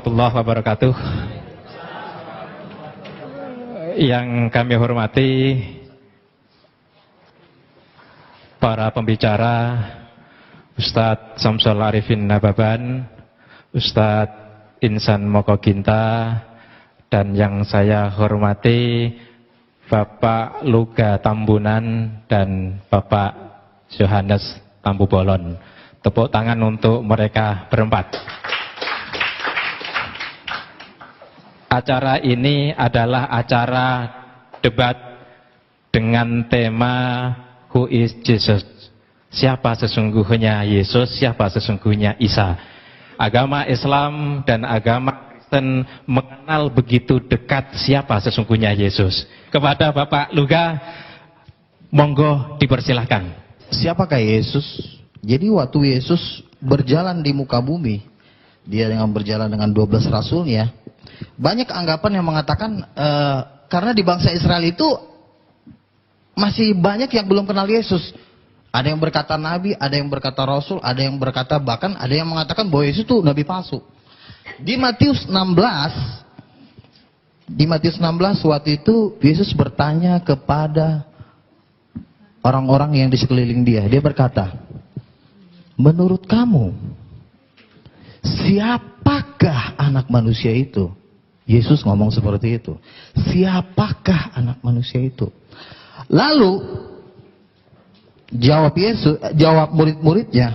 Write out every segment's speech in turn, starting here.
warahmatullahi wabarakatuh. Yang kami hormati para pembicara, Ustadz Samsul Arifin Nababan, Ustadz Insan Moko Ginta, dan yang saya hormati Bapak Luga Tambunan dan Bapak Johannes Tambubolon. Tepuk tangan untuk mereka berempat. Acara ini adalah acara debat dengan tema Who is Jesus? Siapa sesungguhnya Yesus? Siapa sesungguhnya Isa? Agama Islam dan agama Kristen mengenal begitu dekat siapa sesungguhnya Yesus. Kepada Bapak Luga, monggo dipersilahkan. Siapakah Yesus? Jadi waktu Yesus berjalan di muka bumi, dia yang berjalan dengan 12 rasulnya, banyak anggapan yang mengatakan karena di bangsa Israel itu masih banyak yang belum kenal Yesus. Ada yang berkata nabi, ada yang berkata rasul, ada yang berkata bahkan ada yang mengatakan bahwa Yesus itu nabi palsu. Di Matius 16 waktu itu Yesus bertanya kepada orang-orang yang di sekeliling dia. Dia berkata, menurut kamu siapakah anak manusia itu? Yesus ngomong seperti itu. Siapakah anak manusia itu? Lalu jawab murid-muridnya,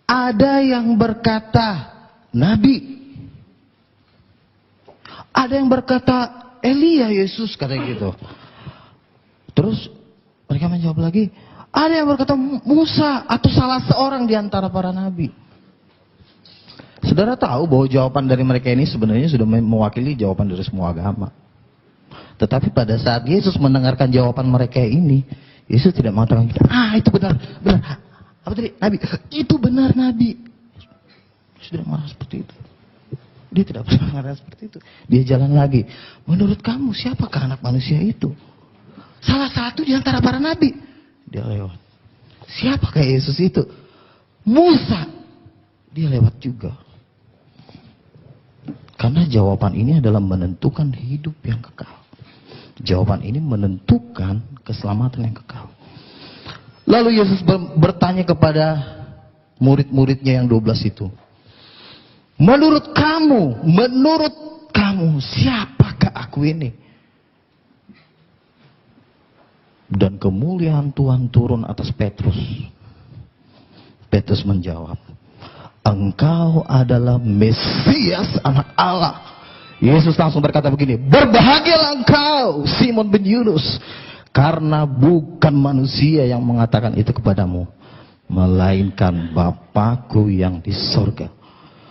ada yang berkata nabi, ada yang berkata Elia, Yesus katanya gitu. Terus mereka menjawab lagi, ada yang berkata Musa atau salah seorang di antara para nabi. Saudara tahu bahwa jawaban dari mereka ini sebenarnya sudah mewakili jawaban dari semua agama. Tetapi pada saat Yesus mendengarkan jawaban mereka ini, Yesus tidak mengatakan, itu benar. Apa tadi? Nabi. Itu benar nabi. Sudah marah seperti itu. Dia tidak pernah marah seperti itu. Dia jalan lagi. Menurut kamu siapakah anak manusia itu? Salah satu di antara para nabi. Dia lewat. Siapakah Yesus itu? Musa. Dia lewat juga. Karena jawaban ini adalah menentukan hidup yang kekal. Jawaban ini menentukan keselamatan yang kekal. Lalu Yesus bertanya kepada murid-muridnya yang 12 itu. Menurut kamu, siapakah aku ini? Dan kemuliaan Tuhan turun atas Petrus. Petrus menjawab, engkau adalah Mesias, anak Allah. Yesus langsung berkata begini, berbahagialah engkau Simon bin Yunus, karena bukan manusia yang mengatakan itu kepadamu, melainkan Bapakku yang di sorga.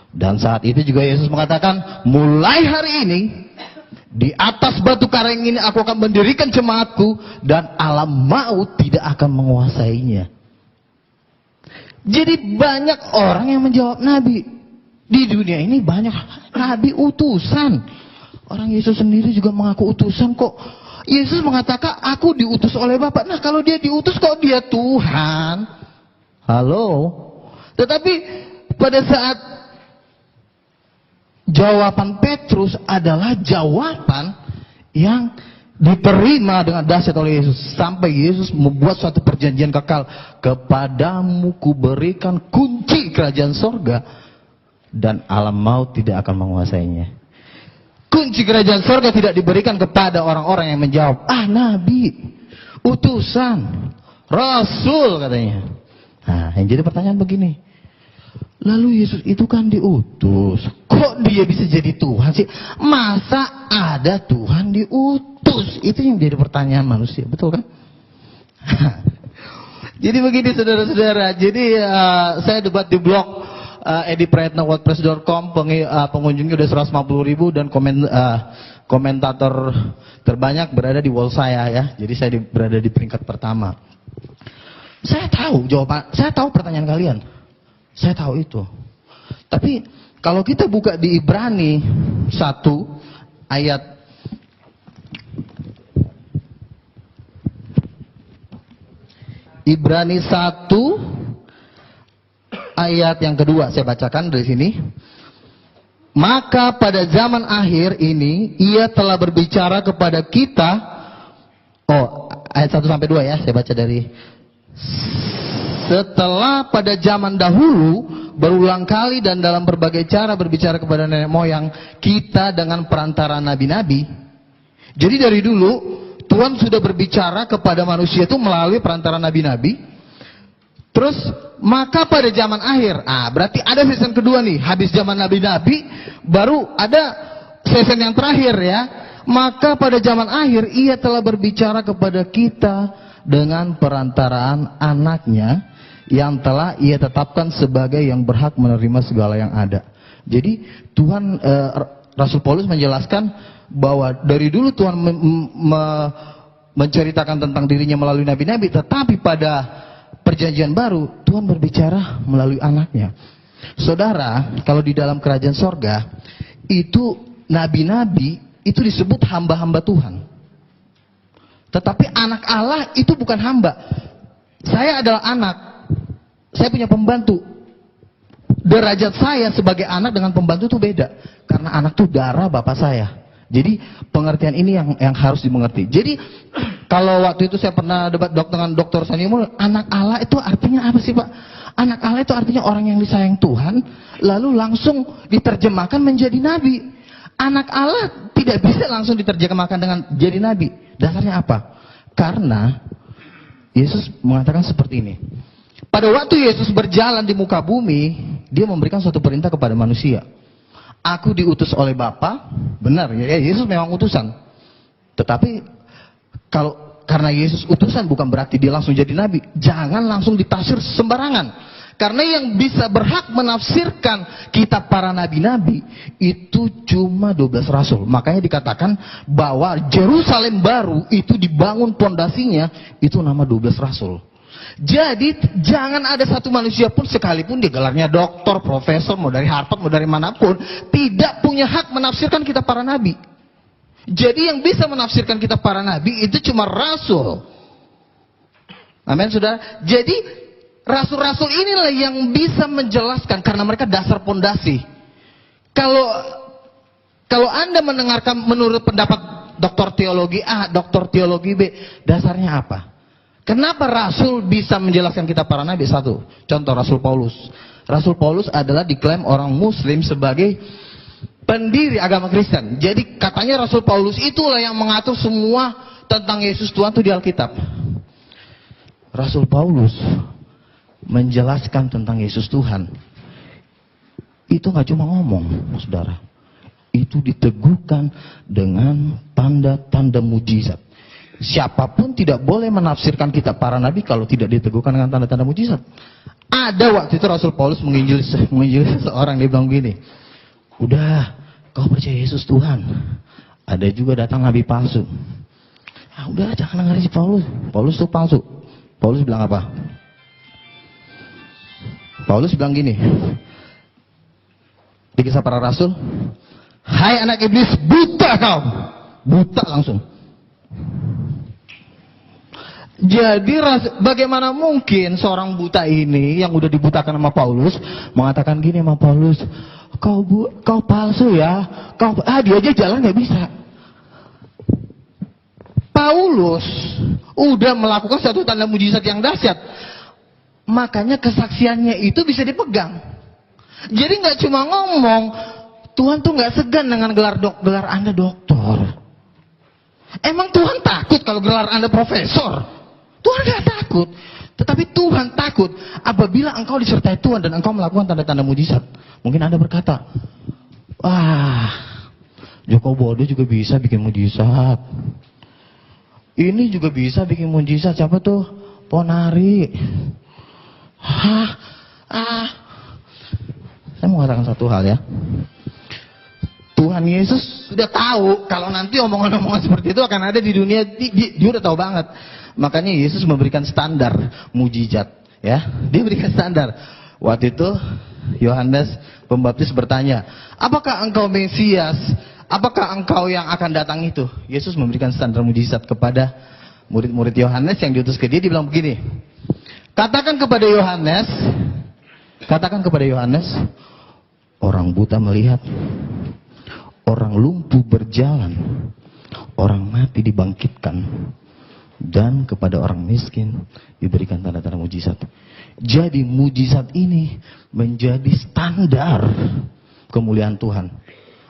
Dan saat itu juga Yesus mengatakan, mulai hari ini di atas batu karang ini aku akan mendirikan jemaatku, dan alam maut tidak akan menguasainya. Jadi banyak orang yang menjawab nabi. Di dunia ini banyak nabi utusan. Orang Yesus sendiri juga mengaku utusan kok. Yesus mengatakan aku diutus oleh Bapa. Nah kalau dia diutus kok dia Tuhan? Halo? Tetapi pada saat jawaban Petrus adalah jawaban yang diterima dengan dahsyat oleh Yesus. Sampai Yesus membuat suatu perjanjian kekal. Kepadamu kuberikan kunci kerajaan sorga, dan alam maut tidak akan menguasainya. Kunci kerajaan sorga tidak diberikan kepada orang-orang yang menjawab, nabi, utusan, rasul katanya. Nah, yang jadi pertanyaan begini, lalu Yesus itu kan diutus, kok dia bisa jadi Tuhan sih? Masa ada Tuhan diutus? Itu yang jadi pertanyaan manusia, betul kan? Jadi begini saudara-saudara, jadi saya debat di blog edipretnawordpress.com, pengunjungnya udah 150.000 dan komentator terbanyak berada di wall saya ya. Jadi saya berada di peringkat pertama. Saya tahu jawaban, saya tahu pertanyaan kalian. Saya tahu itu. Tapi kalau kita buka di Ibrani 1 ayat Ibrani 1 ayat yang kedua, saya bacakan dari sini. Maka pada zaman akhir ini ia telah berbicara kepada kita. Oh, ayat 1 sampai 2 ya, saya baca dari. Setelah pada zaman dahulu berulang kali dan dalam berbagai cara berbicara kepada nenek moyang kita dengan perantara nabi-nabi. Jadi dari dulu Tuhan sudah berbicara kepada manusia itu melalui perantara nabi-nabi. Terus maka pada zaman akhir, berarti ada season kedua nih, habis zaman nabi-nabi, baru ada season yang terakhir ya. Maka pada zaman akhir ia telah berbicara kepada kita dengan perantaraan anaknya yang telah ia tetapkan sebagai yang berhak menerima segala yang ada. Jadi Tuhan, Rasul Paulus menjelaskan bahwa dari dulu Tuhan menceritakan tentang dirinya melalui nabi-nabi, tetapi pada Perjanjian Baru, Tuhan berbicara melalui anaknya. Saudara, kalau di dalam kerajaan sorga, itu nabi-nabi, itu disebut hamba-hamba Tuhan. Tetapi anak Allah itu bukan hamba. Saya adalah anak. Saya punya pembantu. Derajat saya sebagai anak dengan pembantu itu beda. Karena anak itu darah bapak saya. Jadi pengertian ini yang harus dimengerti. Jadi kalau waktu itu saya pernah debat dengan Dr. Sanimul, anak Allah itu artinya apa sih Pak? Anak Allah itu artinya orang yang disayang Tuhan, lalu langsung diterjemahkan menjadi nabi. Anak Allah tidak bisa langsung diterjemahkan dengan jadi nabi. Dasarnya apa? Karena Yesus mengatakan seperti ini. Pada waktu Yesus berjalan di muka bumi, dia memberikan suatu perintah kepada manusia. Aku diutus oleh Bapa, benar ya, Yesus memang utusan. Tetapi karena Yesus utusan bukan berarti dia langsung jadi nabi. Jangan langsung ditafsir sembarangan. Karena yang bisa berhak menafsirkan kitab para nabi-nabi itu cuma 12 rasul. Makanya dikatakan bahwa Yerusalem baru itu dibangun pondasinya itu nama 12 rasul. Jadi jangan ada satu manusia pun sekalipun dia gelarnya doktor, profesor, mau dari Harvard, mau dari manapun, tidak punya hak menafsirkan kitab para nabi. Jadi yang bisa menafsirkan kitab para nabi itu cuma rasul. Amin, saudara. Jadi rasul-rasul inilah yang bisa menjelaskan karena mereka dasar pondasi. Kalau Anda mendengarkan menurut pendapat doktor teologi A, doktor teologi B, dasarnya apa? Kenapa Rasul bisa menjelaskan kitab para nabi? Satu, contoh Rasul Paulus. Rasul Paulus adalah diklaim orang Muslim sebagai pendiri agama Kristen. Jadi katanya Rasul Paulus itulah yang mengatur semua tentang Yesus Tuhan itu di Alkitab. Rasul Paulus menjelaskan tentang Yesus Tuhan. Itu nggak cuma ngomong, saudara. Itu diteguhkan dengan tanda-tanda mujizat. Siapapun tidak boleh menafsirkan kitab para nabi kalau tidak diteguhkan dengan tanda-tanda mujizat. Ada waktu itu Rasul Paulus menginjil seorang, dia bilang begini, udah kau percaya Yesus Tuhan. Ada juga datang nabi palsu. Udah jangan dengar si Paulus. Paulus itu palsu. Paulus bilang apa? Paulus bilang gini di Kisah Para Rasul, hai anak iblis, buta kau. Buta langsung. Jadi bagaimana mungkin seorang buta ini yang udah dibutakan sama Paulus mengatakan gini sama Paulus, kau palsu ya, dia aja jalan nggak bisa. Paulus udah melakukan satu tanda mujizat yang dahsyat, makanya kesaksiannya itu bisa dipegang. Jadi nggak cuma ngomong, Tuhan tuh nggak segan dengan gelar Anda doktor. Emang Tuhan takut kalau gelar Anda profesor? Tuhan gak takut. Tetapi Tuhan takut apabila engkau disertai Tuhan dan engkau melakukan tanda-tanda mujizat. Mungkin Anda berkata, wah, Joko Bodo juga bisa bikin mujizat. Ini juga bisa bikin mujizat. Siapa tuh? Ponari. Saya mau katakan satu hal ya. Tuhan Yesus sudah tahu kalau nanti omongan-omongan seperti itu akan ada di dunia. Dia udah tahu banget. Makanya Yesus memberikan standar mujizat, ya. Dia berikan standar. Waktu itu Yohanes Pembaptis bertanya, apakah engkau Mesias? Apakah engkau yang akan datang itu? Yesus memberikan standar mujizat kepada murid-murid Yohanes yang diutus ke dia. Dia bilang begini, katakan kepada Yohanes, orang buta melihat, orang lumpuh berjalan, orang mati dibangkitkan, dan kepada orang miskin diberikan tanda-tanda mujizat. Jadi mujizat ini menjadi standar kemuliaan Tuhan.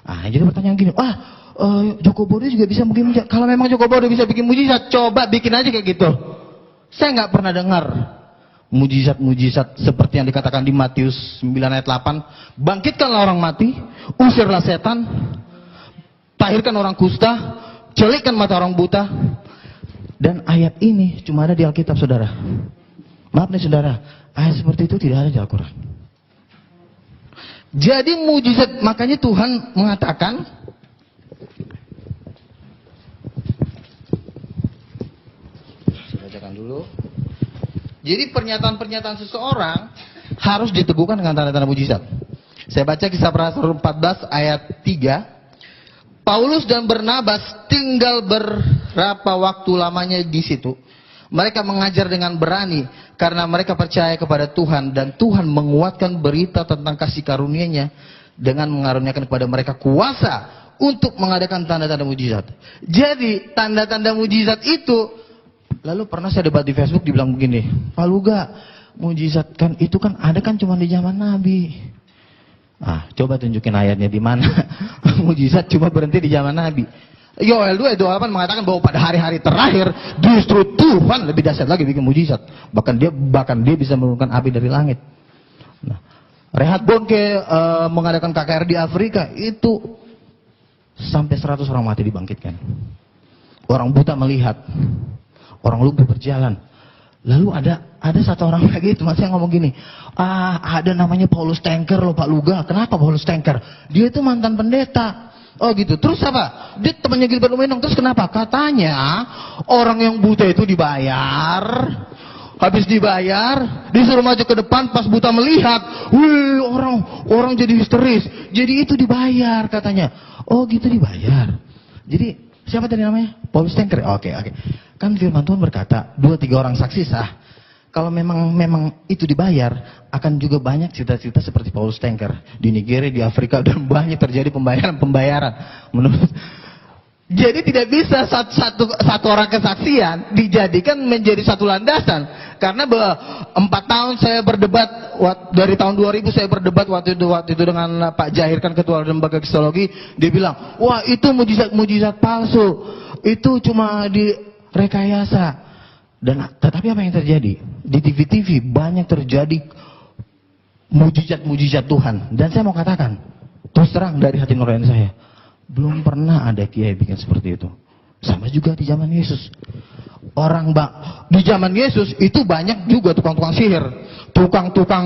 Jadi pertanyaan gini, Joko Bodo juga bisa bikin mujizat. Kalau memang Joko Bodo bisa bikin mujizat, coba bikin aja kayak gitu. Saya nggak pernah dengar mujizat-mujizat seperti yang dikatakan di Matius 9 ayat 8. Bangkitkanlah orang mati, usirlah setan, tahirkan orang kusta, celikkan mata orang buta. Dan ayat ini cuma ada di Alkitab, saudara. Maaf nih saudara, ayat seperti itu tidak ada di Al-Quran. Jadi mujizat, makanya Tuhan mengatakan, saya bacakan dulu. Jadi pernyataan-pernyataan seseorang harus diteguhkan dengan tanda-tanda mujizat. Saya baca Kisah Para Rasul 14 ayat 3. Paulus dan Barnabas tinggal berapa waktu lamanya di situ. Mereka mengajar dengan berani karena mereka percaya kepada Tuhan, dan Tuhan menguatkan berita tentang kasih karunia-Nya dengan mengaruniakan kepada mereka kuasa untuk mengadakan tanda-tanda mujizat. Jadi tanda-tanda mujizat itu, lalu pernah saya debat di Facebook, dibilang begini, Pak Luga, mujizat kan itu kan ada kan cuma di zaman Nabi. Coba tunjukin ayatnya di mana mujizat cuma berhenti di zaman Nabi. Yoel 2 ayat 28 mengatakan bahwa pada hari-hari terakhir justru Tuhan lebih dahsyat lagi bikin mujizat. Bahkan dia bisa menurunkan api dari langit. Reinhard Bonnke mengadakan KKR di Afrika itu sampai 100 orang mati dibangkitkan. Orang buta melihat, orang lumpuh berjalan. Lalu ada satu orang lagi, teman saya ngomong gini, ada namanya Paulus Tanker loh Pak Luga. Kenapa Paulus Tanker? Dia itu mantan pendeta. Oh gitu. Terus apa? Dia temannya Gilbert Lumenong. Terus kenapa? Katanya orang yang buta itu dibayar. Habis dibayar, disuruh maju ke depan, pas buta melihat, wih, orang jadi histeris. Jadi itu dibayar katanya. Oh gitu, dibayar. Jadi siapa tadi namanya? Paulus Tanker. Oke. Kan firman Tuhan berkata, 2-3 orang saksi sah. Kalau memang itu dibayar, akan juga banyak cerita-cerita seperti Paulus Tanker di Nigeria, di Afrika, dan banyak terjadi pembayaran. Jadi tidak bisa satu orang kesaksian dijadikan menjadi satu landasan. Karena 4 tahun saya berdebat, dari tahun 2000 saya berdebat waktu itu dengan Pak Jahir, kan ketua lembaga kristologi. Dia bilang, wah itu mujizat palsu, itu cuma direkayasa. Tetapi apa yang terjadi? Di TV-TV banyak terjadi mujizat-mujizat Tuhan. Dan saya mau katakan, terus terang dari hati nurani saya, belum pernah ada kiai bikin seperti itu. Sama juga di zaman Yesus. Di zaman Yesus itu banyak juga tukang-tukang sihir, tukang-tukang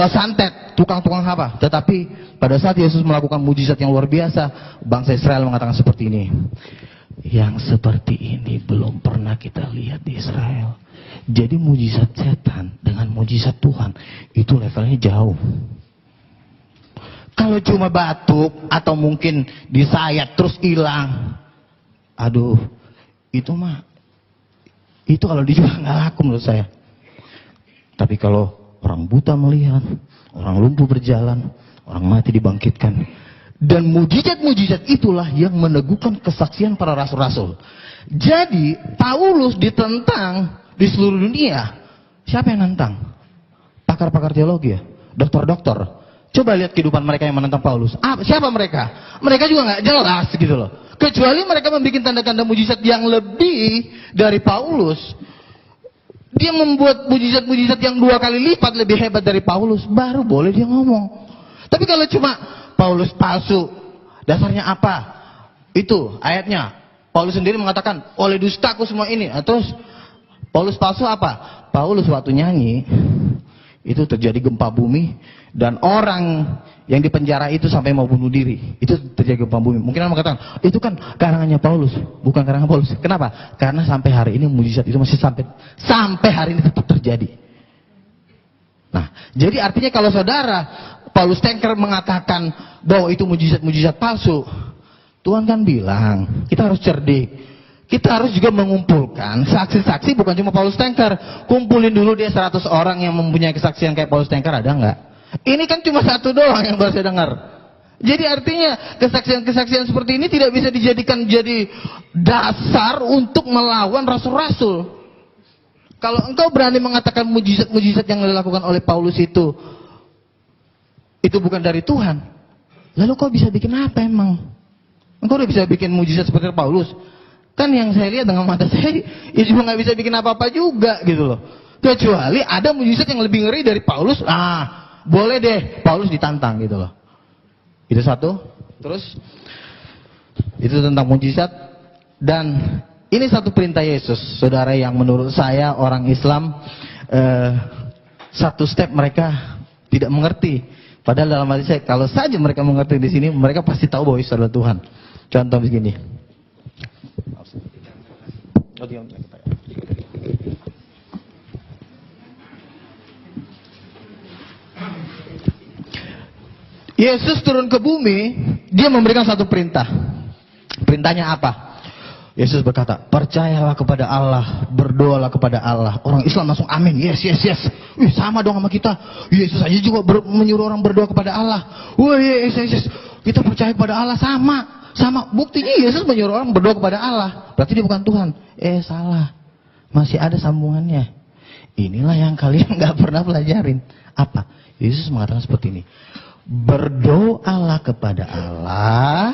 santet, tukang-tukang apa. Tetapi pada saat Yesus melakukan mujizat yang luar biasa, bangsa Israel mengatakan seperti ini. Yang seperti ini belum pernah kita lihat di Israel. Jadi mujizat setan dengan mujizat Tuhan itu levelnya jauh. Kalau cuma batuk atau mungkin disayat terus hilang, aduh, itu kalau dijual nggak laku menurut saya. Tapi kalau orang buta melihat, orang lumpuh berjalan, orang mati dibangkitkan. Dan mujizat-mujizat itulah yang meneguhkan kesaksian para rasul-rasul. Jadi Paulus ditentang di seluruh dunia. Siapa yang nantang? Pakar-pakar teologi ya? Dokter-dokter. Coba lihat kehidupan mereka yang menentang Paulus. Siapa mereka? Mereka juga nggak jelas gitu loh. Kecuali mereka membuat tanda-tanda mujizat yang lebih dari Paulus. Dia membuat mujizat-mujizat yang 2 kali lipat lebih hebat dari Paulus. Baru boleh dia ngomong. Tapi kalau cuma Paulus palsu, dasarnya apa? Itu ayatnya. Paulus sendiri mengatakan, oleh dustaku semua ini. Terus Paulus palsu apa? Paulus waktu nyanyi, itu terjadi gempa bumi, dan orang yang dipenjara itu sampai mau bunuh diri. Itu terjadi gempa bumi. Mungkin orang mengatakan, itu kan karangannya Paulus, bukan karangan Paulus. Kenapa? Karena sampai hari ini mujizat itu masih sampai hari ini tetap terjadi. Nah, jadi artinya kalau saudara Paulus Tanker mengatakan bahwa itu mujizat-mujizat palsu, Tuhan kan bilang kita harus cerdik. Kita harus juga mengumpulkan saksi-saksi, bukan cuma Paulus Tanker. Kumpulin dulu dia 100 orang yang mempunyai kesaksian kayak Paulus Tanker, ada nggak? Ini kan cuma 1 doang yang baru saya dengar. Jadi artinya kesaksian-kesaksian seperti ini tidak bisa dijadikan jadi dasar untuk melawan rasul-rasul. Kalau engkau berani mengatakan mujizat-mujizat yang dilakukan oleh Paulus itu bukan dari Tuhan, lalu kau bisa bikin apa emang? Engkau udah bisa bikin mujizat seperti Paulus? Kan yang saya lihat dengan mata saya, ya juga nggak bisa bikin apa-apa juga gitu loh. Kecuali ada mujizat yang lebih ngeri dari Paulus, boleh deh Paulus ditantang gitu loh. Itu satu. Terus itu tentang mujizat. Dan ini satu perintah Yesus, saudara, yang menurut saya orang Islam satu step mereka tidak mengerti. Padahal dalam hati saya, kalau saja mereka mengerti di sini, mereka pasti tahu bahwa Yesus adalah Tuhan. Contoh begini. Yesus turun ke bumi, dia memberikan satu perintah. Perintahnya apa? Yesus berkata, percayalah kepada Allah, berdoalah kepada Allah. Orang Islam langsung amin, yes. Wih, sama dong sama kita. Yesus aja juga menyuruh orang berdoa kepada Allah. Wah, yes. Kita percaya kepada Allah, sama. Buktinya Yesus menyuruh orang berdoa kepada Allah. Berarti dia bukan Tuhan. Salah. Masih ada sambungannya. Inilah yang kalian gak pernah pelajarin. Apa? Yesus mengatakan seperti ini. Berdoalah kepada Allah.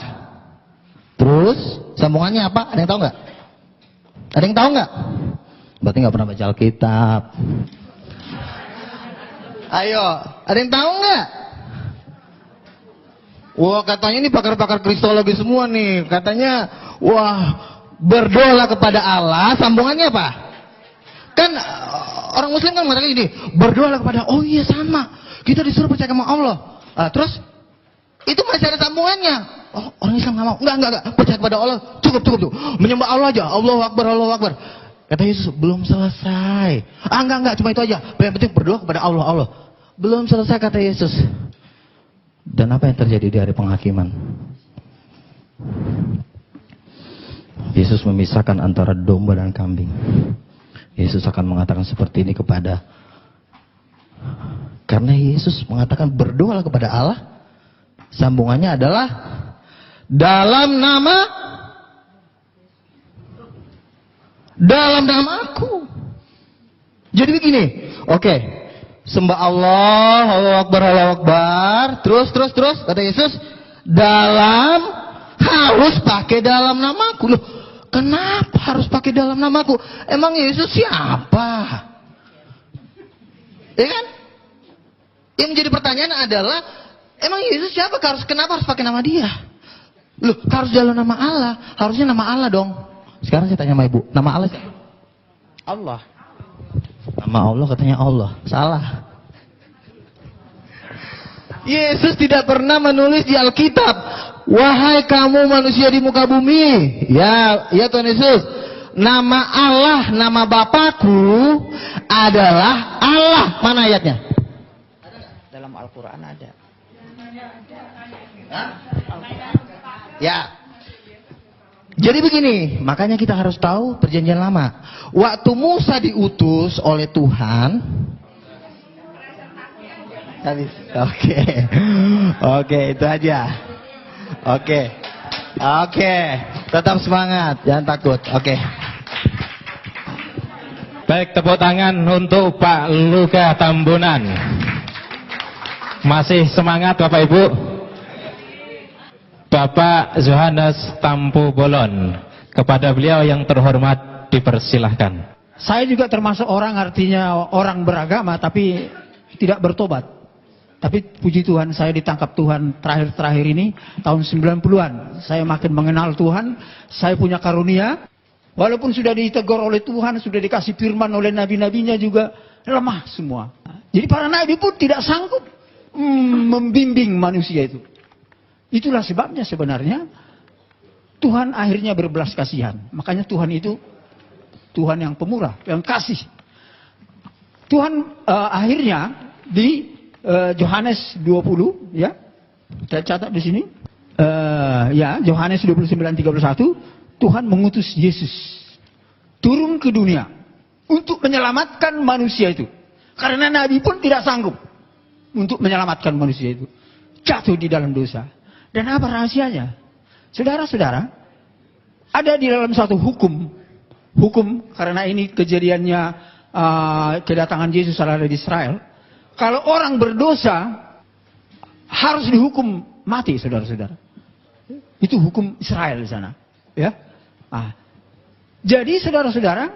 Terus sambungannya apa? Ada yang tahu nggak? Ada yang tahu nggak? Berarti nggak pernah baca Alkitab. Ayo, ada yang tahu nggak? Wah, katanya ini pakar-pakar kristologi semua nih. Katanya, berdoalah kepada Allah. Sambungannya apa? Kan orang Muslim kan mengatakan gini, berdoalah kepada. Oh iya, sama. Kita disuruh percaya sama Allah. Terus itu masih ada sambungannya. Oh, orang Islam nggak mau. Enggak. Percaya kepada Allah. Cukup. Menyembah Allah aja. Allahu Akbar. Kata Yesus, belum selesai. Enggak. Cuma itu aja. Yang penting berdoa kepada Allah. Belum selesai, kata Yesus. Dan apa yang terjadi di hari penghakiman? Yesus memisahkan antara domba dan kambing. Yesus akan mengatakan seperti ini karena Yesus mengatakan berdoalah kepada Allah. Sambungannya adalah dalam namaku. Jadi begini, oke. Sembah Allah, Allahu Akbar. Terus kata Yesus, harus pakai dalam namaku. Loh, kenapa harus pakai dalam namaku? Emang Yesus siapa? Ya kan? Yang menjadi pertanyaan adalah, emang Yesus siapa? Kenapa harus pakai nama dia? Loh, harus dalam nama Allah. Harusnya nama Allah dong. Sekarang saya tanya sama ibu, nama Allah siapa? Allah. Nama Allah katanya Allah. Salah. Yesus tidak pernah menulis di Alkitab, wahai kamu manusia di muka bumi. Ya Tuhan Yesus. Nama Allah, nama Bapakku adalah Allah. Mana ayatnya? Dalam Al-Quran ada. Ya. Jadi begini, makanya kita harus tahu perjanjian lama. Waktu Musa diutus oleh Tuhan, habis. Oke, itu aja. Oke. Tetap semangat, jangan takut. Oke. Baik, tepuk tangan untuk Pak Luka Tambunan. Masih semangat Bapak Ibu? Bapak Yohanes Tampu Bolon, kepada beliau yang terhormat dipersilahkan. Saya juga termasuk orang, artinya orang beragama tapi tidak bertobat. Tapi puji Tuhan, saya ditangkap Tuhan terakhir-terakhir ini, tahun 90-an. Saya makin mengenal Tuhan, saya punya karunia. Walaupun sudah ditegur oleh Tuhan, sudah dikasih firman oleh nabi-nabinya juga, lemah semua. Jadi para nabi pun tidak sanggup membimbing manusia itu. Itulah sebabnya sebenarnya Tuhan akhirnya berbelas kasihan. Makanya Tuhan itu Tuhan yang pemurah, yang kasih. Tuhan akhirnya di Yohanes 20, ya, saya catat di sini. Yohanes 29:31, Tuhan mengutus Yesus turun ke dunia untuk menyelamatkan manusia itu. Karena nabi pun tidak sanggup untuk menyelamatkan manusia itu. Jatuh di dalam dosa. Dan apa rahasianya? Saudara-saudara, ada di dalam satu hukum karena ini kejadiannya kedatangan Yesus ada di Israel. Kalau orang berdosa harus dihukum mati, saudara-saudara. Itu hukum Israel di sana, ya. Jadi saudara-saudara,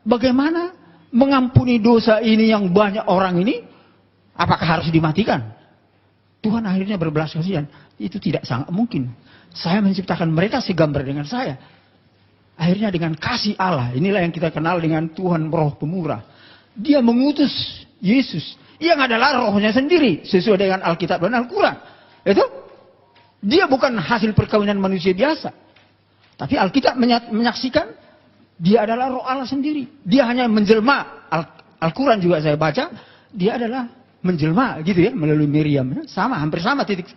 bagaimana mengampuni dosa ini yang banyak orang ini? Apakah harus dimatikan? Tuhan akhirnya berbelas kasihan. Itu tidak sangat mungkin. Saya menciptakan mereka segambar dengan saya. Akhirnya dengan kasih Allah, inilah yang kita kenal dengan Tuhan Roh Pemurah. Dia mengutus Yesus yang adalah rohnya sendiri sesuai dengan Alkitab dan Al-Quran. Itu dia bukan hasil perkawinan manusia biasa. Tapi Alkitab menyaksikan dia adalah roh Allah sendiri. Dia hanya menjelma. Al-Quran juga saya baca, dia adalah menjelma gitu ya, melalui Miriam. Sama, hampir sama titik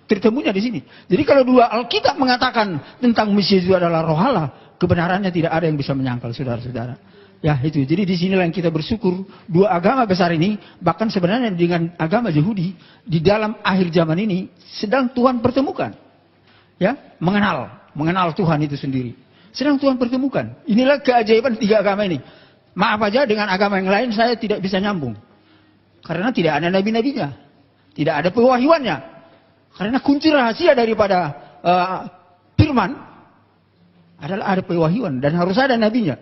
tertemunya di sini. Jadi kalau dua Alkitab mengatakan tentang Mesias itu adalah roh Allah, kebenarannya tidak ada yang bisa menyangkal, saudara-saudara. Ya itu, jadi di sinilah yang kita bersyukur dua agama besar ini, bahkan sebenarnya dengan agama Yahudi di dalam akhir zaman ini sedang Tuhan pertemukan, ya, mengenal Tuhan itu sendiri. Sedang Tuhan pertemukan. Inilah keajaiban tiga agama ini. Maaf aja dengan agama yang lain saya tidak bisa nyambung, karena tidak ada nabi-nabinya, tidak ada pewahyuannya. Karena kunci rahasia daripada firman adalah ada pewahyuan dan harus ada nabinya,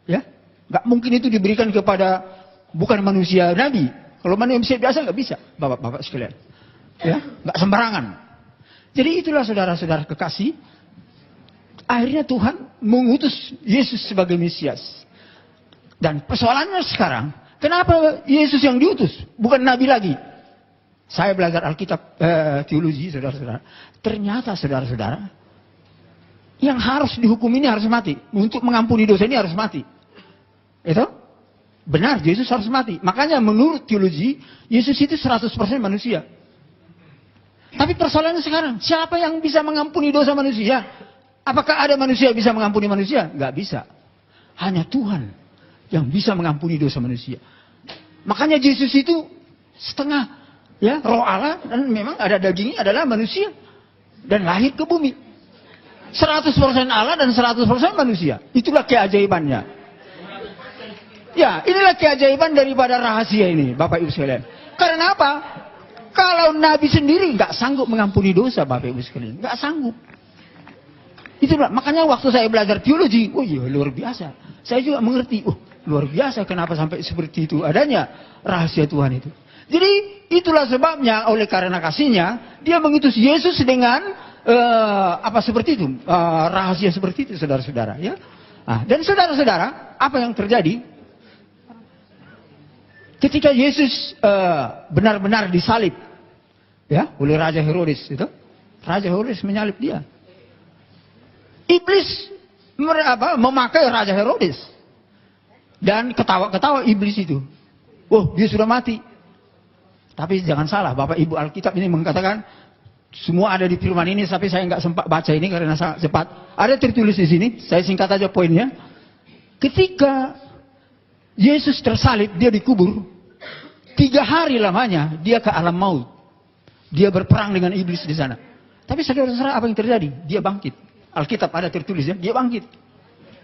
ya. Gak mungkin itu diberikan kepada bukan manusia nabi. Kalau manusia biasa gak bisa, bapak-bapak sekalian. Ya, gak sembarangan. Jadi itulah saudara-saudara kekasih. Akhirnya Tuhan mengutus Yesus sebagai Mesias. Dan persoalannya sekarang, kenapa Yesus yang diutus, bukan nabi lagi? Saya belajar Alkitab teologi, saudara-saudara. Ternyata saudara-saudara, yang harus dihukum ini harus mati. Untuk mengampuni dosa ini harus mati. Itu benar, Yesus harus mati. Makanya menurut teologi Yesus itu 100% manusia. Tapi persoalannya sekarang, siapa yang bisa mengampuni dosa manusia? Apakah ada manusia yang bisa mengampuni manusia? Gak bisa. Hanya Tuhan yang bisa mengampuni dosa manusia. Makanya Yesus itu setengah, ya, roh Allah, dan memang ada dagingnya adalah manusia dan lahir ke bumi. 100% Allah dan 100% manusia. Itulah keajaibannya. Ya, inilah keajaiban daripada rahasia ini, Bapak Ibu sekalian. Karena apa? Kalau Nabi sendiri nggak sanggup mengampuni dosa, Bapak Ibu sekalian, nggak sanggup. Itulah makanya waktu saya belajar teologi, oh iya luar biasa. Saya juga mengerti, oh luar biasa kenapa sampai seperti itu adanya rahasia Tuhan itu. Jadi itulah sebabnya oleh karena kasihnya dia mengutus Yesus dengan seperti itu, rahasia seperti itu, saudara-saudara. Ya, dan saudara-saudara, apa yang terjadi? Ketika Yesus benar-benar disalib, ya, oleh Raja Herodes itu, Raja Herodes menyalib dia. Iblis memakai Raja Herodes dan ketawa-ketawa iblis itu. Oh, dia sudah mati. Tapi jangan salah, Bapak Ibu, Alkitab ini mengatakan semua ada di firman ini, tapi saya nggak sempat baca ini karena sangat cepat. Ada tertulis di sini, saya singkat aja poinnya. Ketika Yesus tersalib, dia dikubur. 3 hari lamanya dia ke alam maut. Dia berperang dengan iblis di sana. Tapi saudara-saudara, apa yang terjadi? Dia bangkit. Alkitab ada tertulis ya, dia bangkit.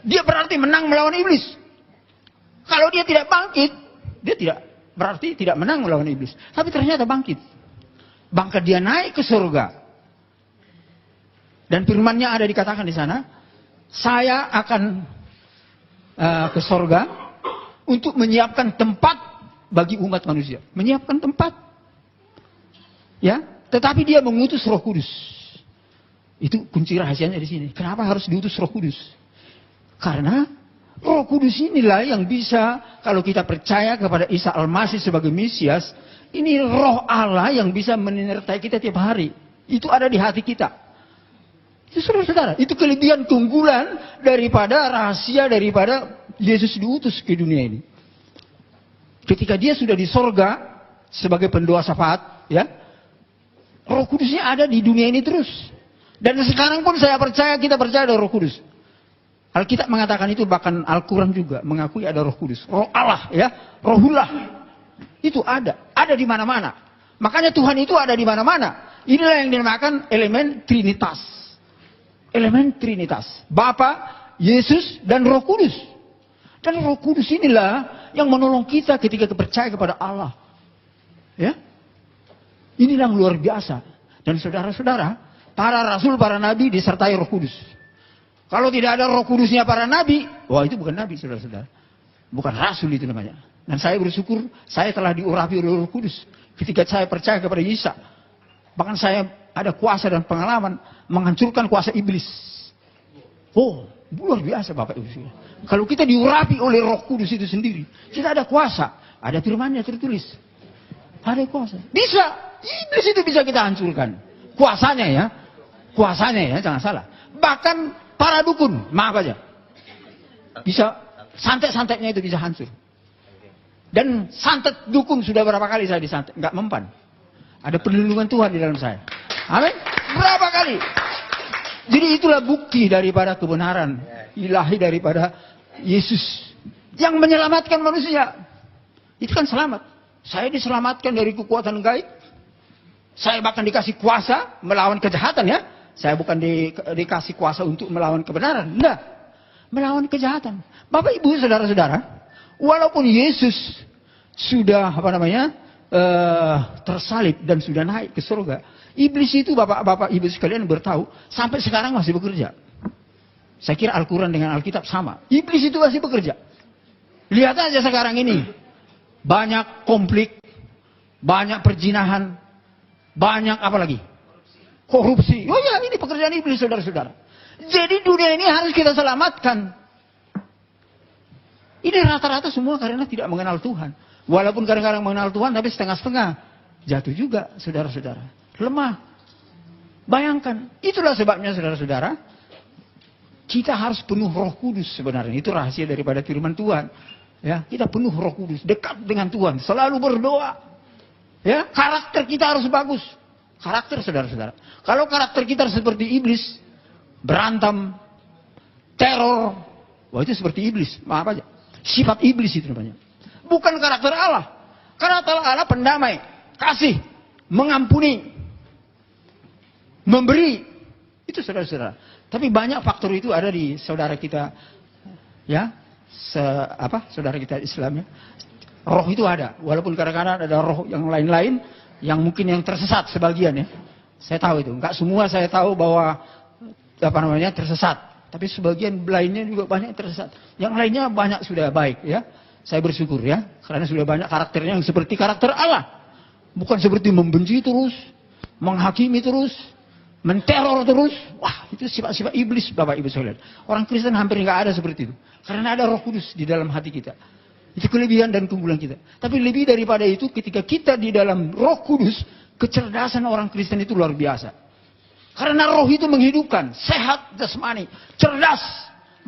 Dia berarti menang melawan iblis. Kalau dia tidak bangkit, dia berarti tidak menang melawan iblis. Tapi ternyata bangkit. Bahkan dia naik ke surga. Dan firman-Nya ada dikatakan di sana, saya akan ke surga untuk menyiapkan tempat bagi umat manusia. Menyiapkan tempat. Ya, tetapi dia mengutus Roh Kudus. Itu kunci rahasianya di sini. Kenapa harus diutus Roh Kudus? Karena Roh Kudus inilah yang bisa, kalau kita percaya kepada Isa Al-Masih sebagai Mesias, ini Roh Allah yang bisa menyertai kita tiap hari. Itu ada di hati kita. Itu saudara-saudara, itu kelebihan keunggulan daripada rahasia daripada Yesus diutus ke dunia ini. Ketika dia sudah di sorga sebagai pendoa syafaat, ya, Roh Kudusnya ada di dunia ini terus. Dan sekarang pun saya percaya, kita percaya ada Roh Kudus. Alkitab mengatakan itu, bahkan Al-Quran juga mengakui ada Roh Kudus. Roh Allah, ya, Rohullah. Itu ada di mana-mana. Makanya Tuhan itu ada di mana-mana. inilah yang dinamakan elemen Trinitas. Elemen Trinitas. Bapa, Yesus, dan Roh Kudus. Dan Roh Kudus inilah yang menolong kita ketika percaya kepada Allah. Ya, inilah yang luar biasa. Dan saudara-saudara, para rasul, para nabi disertai Roh Kudus. Kalau tidak ada Roh Kudusnya para nabi, wah itu bukan nabi, saudara-saudara. Bukan rasul itu namanya. Dan saya bersyukur saya telah diurapi oleh Roh Kudus ketika saya percaya kepada Yesus. Bahkan saya ada kuasa dan pengalaman menghancurkan kuasa iblis. Oh, luar biasa Bapak Ibu. Kalau kita diurapi oleh Roh Kudus itu sendiri, kita ada kuasa, ada firman-Nya tertulis. Ada kuasa. Bisa, iblis itu bisa kita hancurkan. Kuasanya ya, jangan salah. Bahkan para dukun, maaf aja. Bisa, santet-santetnya itu bisa hancur. Dan santet dukun sudah berapa kali saya disantet, nggak mempan. Ada perlindungan Tuhan di dalam saya. Amin. Berapa kali? Jadi itulah bukti daripada kebenaran ilahi daripada Yesus yang menyelamatkan manusia. Itu kan selamat. Saya diselamatkan dari kekuatan gaib. Saya bahkan dikasih kuasa melawan kejahatan ya. Saya bukan dikasih kuasa untuk melawan kebenaran. Enggak. Melawan kejahatan. Bapak Ibu saudara-saudara, walaupun Yesus sudah tersalib dan sudah naik ke surga, iblis itu bapak-bapak ibu sekalian bertahu sampai sekarang masih bekerja. Saya kira Al-Quran dengan Alkitab sama. Iblis itu masih bekerja. Lihat aja sekarang ini. Banyak konflik, banyak perzinahan, banyak apa lagi? Korupsi. Oh ya, ini pekerjaan iblis saudara-saudara. Jadi dunia ini harus kita selamatkan. Ini rata-rata semua karena tidak mengenal Tuhan. Walaupun kadang-kadang mengenal Tuhan tapi setengah-setengah. Jatuh juga saudara-saudara. Lemah. Bayangkan. Itulah sebabnya saudara-saudara. Kita harus penuh Roh Kudus sebenarnya. Itu rahasia daripada firman Tuhan. Ya, kita penuh Roh Kudus. Dekat dengan Tuhan. Selalu berdoa. Ya, karakter kita harus bagus. Karakter saudara-saudara. Kalau karakter kita seperti iblis. Berantem. Teror. Wah itu seperti iblis. Maaf aja. Sifat iblis itu namanya. Bukan karakter Allah. Karakter Allah pendamai, kasih, mengampuni, memberi. Itu saudara-saudara. Tapi banyak faktor itu ada di saudara kita, ya, saudara kita Islam ya. Roh itu ada. Walaupun kadang-kadang ada roh yang lain-lain, yang mungkin yang tersesat sebagian ya. Saya tahu itu. Enggak semua saya tahu bahwa tersesat. Tapi sebagian lainnya juga banyak yang tersesat. Yang lainnya banyak sudah baik ya. Saya bersyukur ya. Karena sudah banyak karakternya yang seperti karakter Allah. Bukan seperti membenci terus. Menghakimi terus. Menteror terus. Wah itu sifat-sifat iblis Bapak Ibu sekalian. Orang Kristen hampir nggak ada seperti itu. Karena ada Roh Kudus di dalam hati kita. Itu kelebihan dan keunggulan kita. Tapi lebih daripada itu ketika kita di dalam Roh Kudus. Kecerdasan orang Kristen itu luar biasa. Karena roh itu menghidupkan, sehat jasmani, cerdas.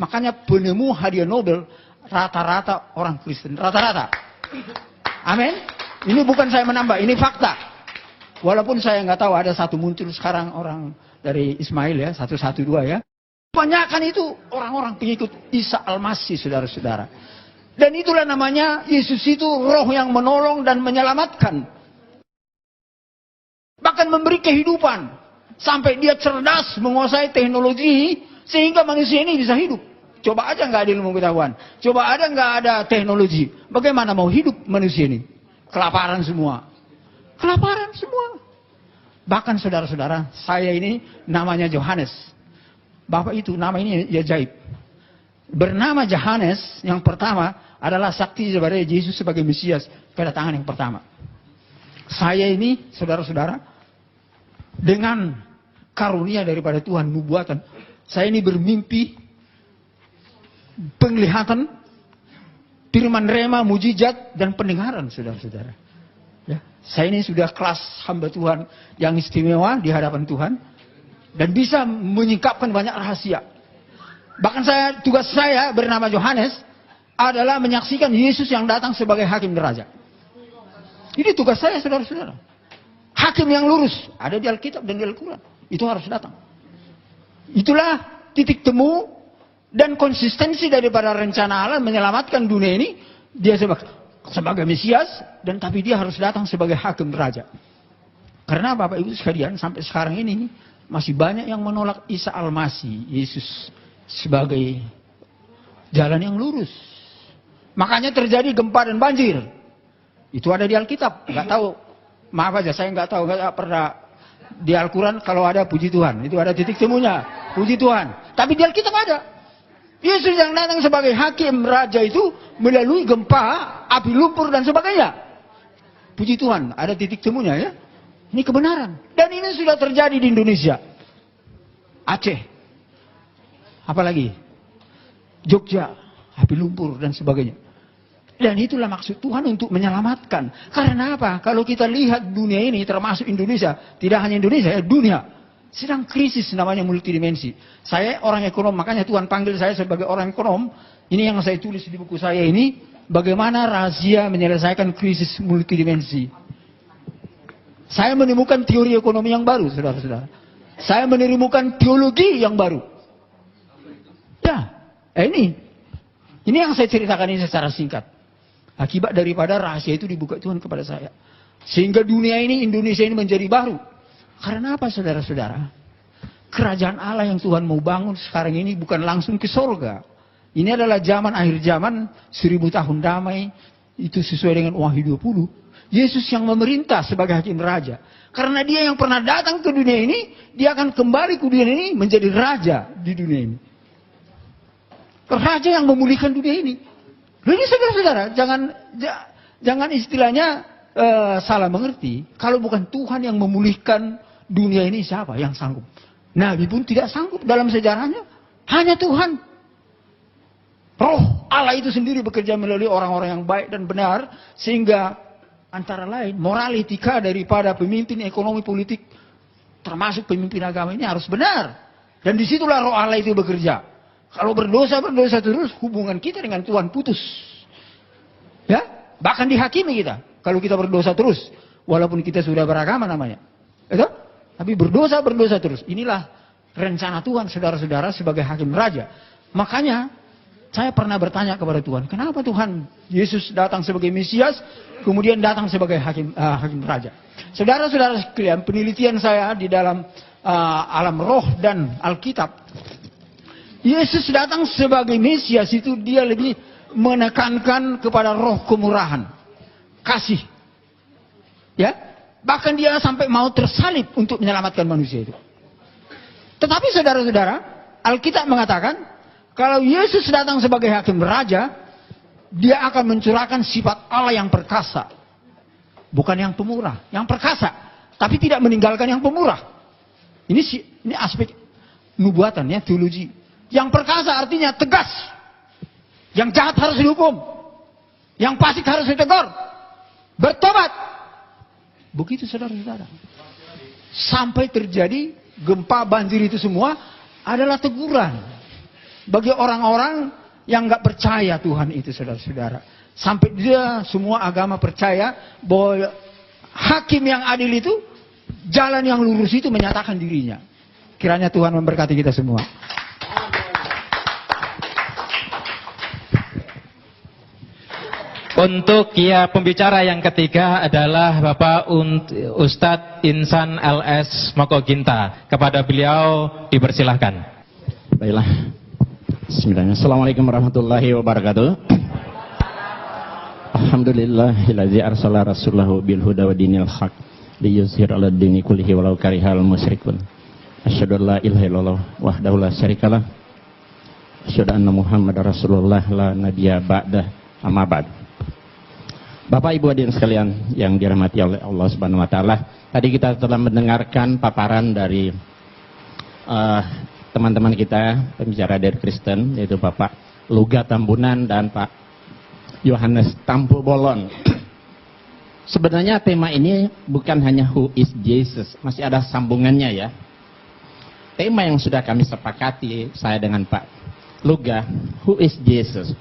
Makanya penemu hadiah Nobel rata-rata orang Kristen, rata-rata. Amin. Ini bukan saya menambah, ini fakta. Walaupun saya nggak tahu ada satu muncul sekarang orang dari Ismail ya, 112 ya. Kebanyakan itu orang-orang pengikut Isa Al-Masih saudara-saudara. Dan itulah namanya Yesus itu roh yang menolong dan menyelamatkan. Bahkan memberi kehidupan. Sampai dia cerdas menguasai teknologi sehingga manusia ini bisa hidup. Coba aja nggak ada ilmu pengetahuan. Coba ada nggak ada teknologi. Bagaimana mau hidup manusia ini? Kelaparan semua. Kelaparan semua. Bahkan saudara-saudara, saya ini namanya Yohanes. Bapak itu nama ini ya ajaib. Bernama Yohanes yang pertama adalah saksi kepada Yesus sebagai Mesias kedatangan yang pertama. Saya ini saudara-saudara dengan karunia daripada Tuhan, nubuatan. Saya ini bermimpi, penglihatan, firman rema, mujizat, dan pendengaran, saudara-saudara. Ya. Saya ini sudah kelas hamba Tuhan yang istimewa di hadapan Tuhan. Dan bisa menyingkapkan banyak rahasia. Bahkan tugas saya bernama Yohanes adalah menyaksikan Yesus yang datang sebagai hakim raja. Ini tugas saya, saudara-saudara. Hakim yang lurus, ada di Alkitab dan di Al-Quran. Itu harus datang. Itulah titik temu dan konsistensi daripada rencana Allah menyelamatkan dunia ini. Dia sebagai Mesias, dan tapi dia harus datang sebagai hakim raja. Karena Bapak Ibu sekalian sampai sekarang ini masih banyak yang menolak Isa Al-Masih, Yesus sebagai jalan yang lurus. Makanya terjadi gempa dan banjir. Itu ada di Alkitab. Nggak tahu, maaf aja saya nggak tahu, nggak pernah di Al-Quran kalau ada puji Tuhan. Itu ada titik temunya, puji Tuhan. Tapi di Alkitab ada. Yesus yang datang sebagai hakim raja itu melalui gempa, api lumpur dan sebagainya. Puji Tuhan, ada titik temunya ya. Ini kebenaran. Dan ini sudah terjadi di Indonesia. Aceh. Apalagi? Jogja, api lumpur dan sebagainya. Dan itulah maksud Tuhan untuk menyelamatkan. Karena apa? Kalau kita lihat dunia ini, termasuk Indonesia, tidak hanya Indonesia, ya dunia, sedang krisis namanya multidimensi. Saya orang ekonom, makanya Tuhan panggil saya sebagai orang ekonom. Ini yang saya tulis di buku saya ini, bagaimana rahasia menyelesaikan krisis multidimensi. Saya menemukan teori ekonomi yang baru, saudara-saudara. Saya menemukan teologi yang baru. Ya, ini yang saya ceritakan ini secara singkat. Akibat daripada rahasia itu dibuka Tuhan kepada saya. Sehingga dunia ini, Indonesia ini menjadi baru. Karena apa saudara-saudara? Kerajaan Allah yang Tuhan mau bangun sekarang ini bukan langsung ke surga. Ini adalah zaman akhir zaman, 1000 tahun damai. Itu sesuai dengan Wahyu 20. Yesus yang memerintah sebagai hakim raja. Karena dia yang pernah datang ke dunia ini, dia akan kembali ke dunia ini menjadi raja di dunia ini. Raja yang memulihkan dunia ini. Jadi saudara-saudara, jangan istilahnya salah mengerti. Kalau bukan Tuhan yang memulihkan dunia ini, siapa yang sanggup? Nabi pun tidak sanggup dalam sejarahnya. Hanya Tuhan. Roh Allah itu sendiri bekerja melalui orang-orang yang baik dan benar. Sehingga antara lain moral etika daripada pemimpin ekonomi politik, termasuk pemimpin agama ini harus benar. Dan disitulah roh Allah itu bekerja. Kalau berdosa terus, hubungan kita dengan Tuhan putus. Ya, bahkan dihakimi kita. Kalau kita berdosa terus, walaupun kita sudah beragama namanya. Itu? Tapi berdosa terus. Inilah rencana Tuhan, saudara-saudara, sebagai hakim raja. Makanya, saya pernah bertanya kepada Tuhan, kenapa Tuhan Yesus datang sebagai Mesias, kemudian datang sebagai hakim raja. Saudara-saudara sekalian, penelitian saya di dalam alam roh dan Alkitab, Yesus datang sebagai Mesias itu dia lebih menekankan kepada roh kemurahan, kasih. Ya, bahkan dia sampai mau tersalib untuk menyelamatkan manusia itu. Tetapi saudara-saudara, Alkitab mengatakan kalau Yesus datang sebagai hakim raja, dia akan mencurahkan sifat Allah yang perkasa. Bukan yang pemurah, yang perkasa, tapi tidak meninggalkan yang pemurah. Ini aspek nubuatan ya, teologi. Yang perkasa artinya tegas. Yang jahat harus dihukum. Yang fasik harus ditegur. Bertobat. Begitu saudara-saudara. Sampai terjadi gempa banjir itu semua adalah teguran. Bagi orang-orang yang nggak percaya Tuhan itu saudara-saudara. Sampai dia semua agama percaya bahwa hakim yang adil itu, jalan yang lurus itu menyatakan dirinya. Kiranya Tuhan memberkati kita semua. Untuk ya pembicara yang ketiga adalah Bapak Ustadz Insan LS Mokoginta. Kepada beliau dipersilahkan. Baiklah. Bismillahirrahmanirrahim. Assalamualaikum warahmatullahi wabarakatuh. Alhamdulillahilladzi arsala rasulahu bil huda wa dinil haq liyuzhir 'ala dini kullihi walau karihal musyrikun. Asyhadu an la ilaha illallah wahdahu la syarikalah. Asyhadu anna Muhammadar Rasulullah la nabiyya ba'dah. Amma ba'd. Bapak Ibu hadirin sekalian yang dirahmati oleh Allah Subhanahu wa taala, tadi kita telah mendengarkan paparan dari teman-teman kita pembicara dari Kristen, yaitu Bapak Luga Tambunan dan Pak Yohanes Tampu Bolon. Sebenarnya tema ini bukan hanya who is Jesus, masih ada sambungannya ya. Tema yang sudah kami sepakati saya dengan Pak Luga, who is Jesus?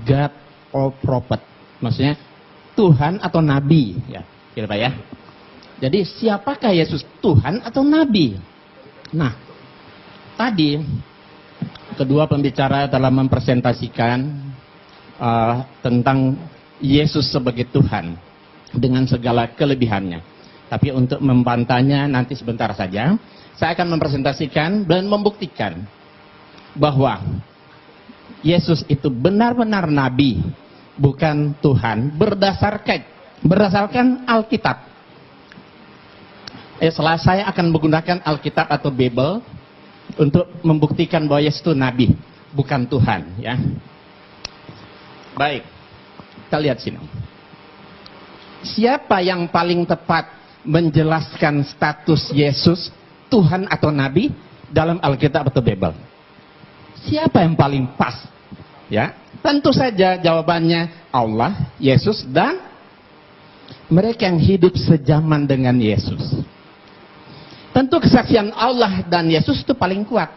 God or prophet? Maksudnya Tuhan atau Nabi ya, kira Pak ya. Jadi siapakah Yesus, Tuhan atau Nabi? Nah, tadi kedua pembicara telah mempresentasikan tentang Yesus sebagai Tuhan dengan segala kelebihannya. Tapi untuk membantahnya nanti sebentar saja. Saya akan mempresentasikan dan membuktikan bahwa Yesus itu benar-benar nabi, bukan Tuhan, berdasarkan Alkitab. Setelah saya akan menggunakan Alkitab atau Bible untuk membuktikan bahwa Yesus itu nabi, bukan Tuhan, ya. Baik, kita lihat sini. Siapa yang paling tepat menjelaskan status Yesus Tuhan atau nabi dalam Alkitab atau Bible? Siapa yang paling pas? Ya, tentu saja jawabannya Allah, Yesus, dan mereka yang hidup sejaman dengan Yesus. Tentu kesaksian Allah dan Yesus itu paling kuat.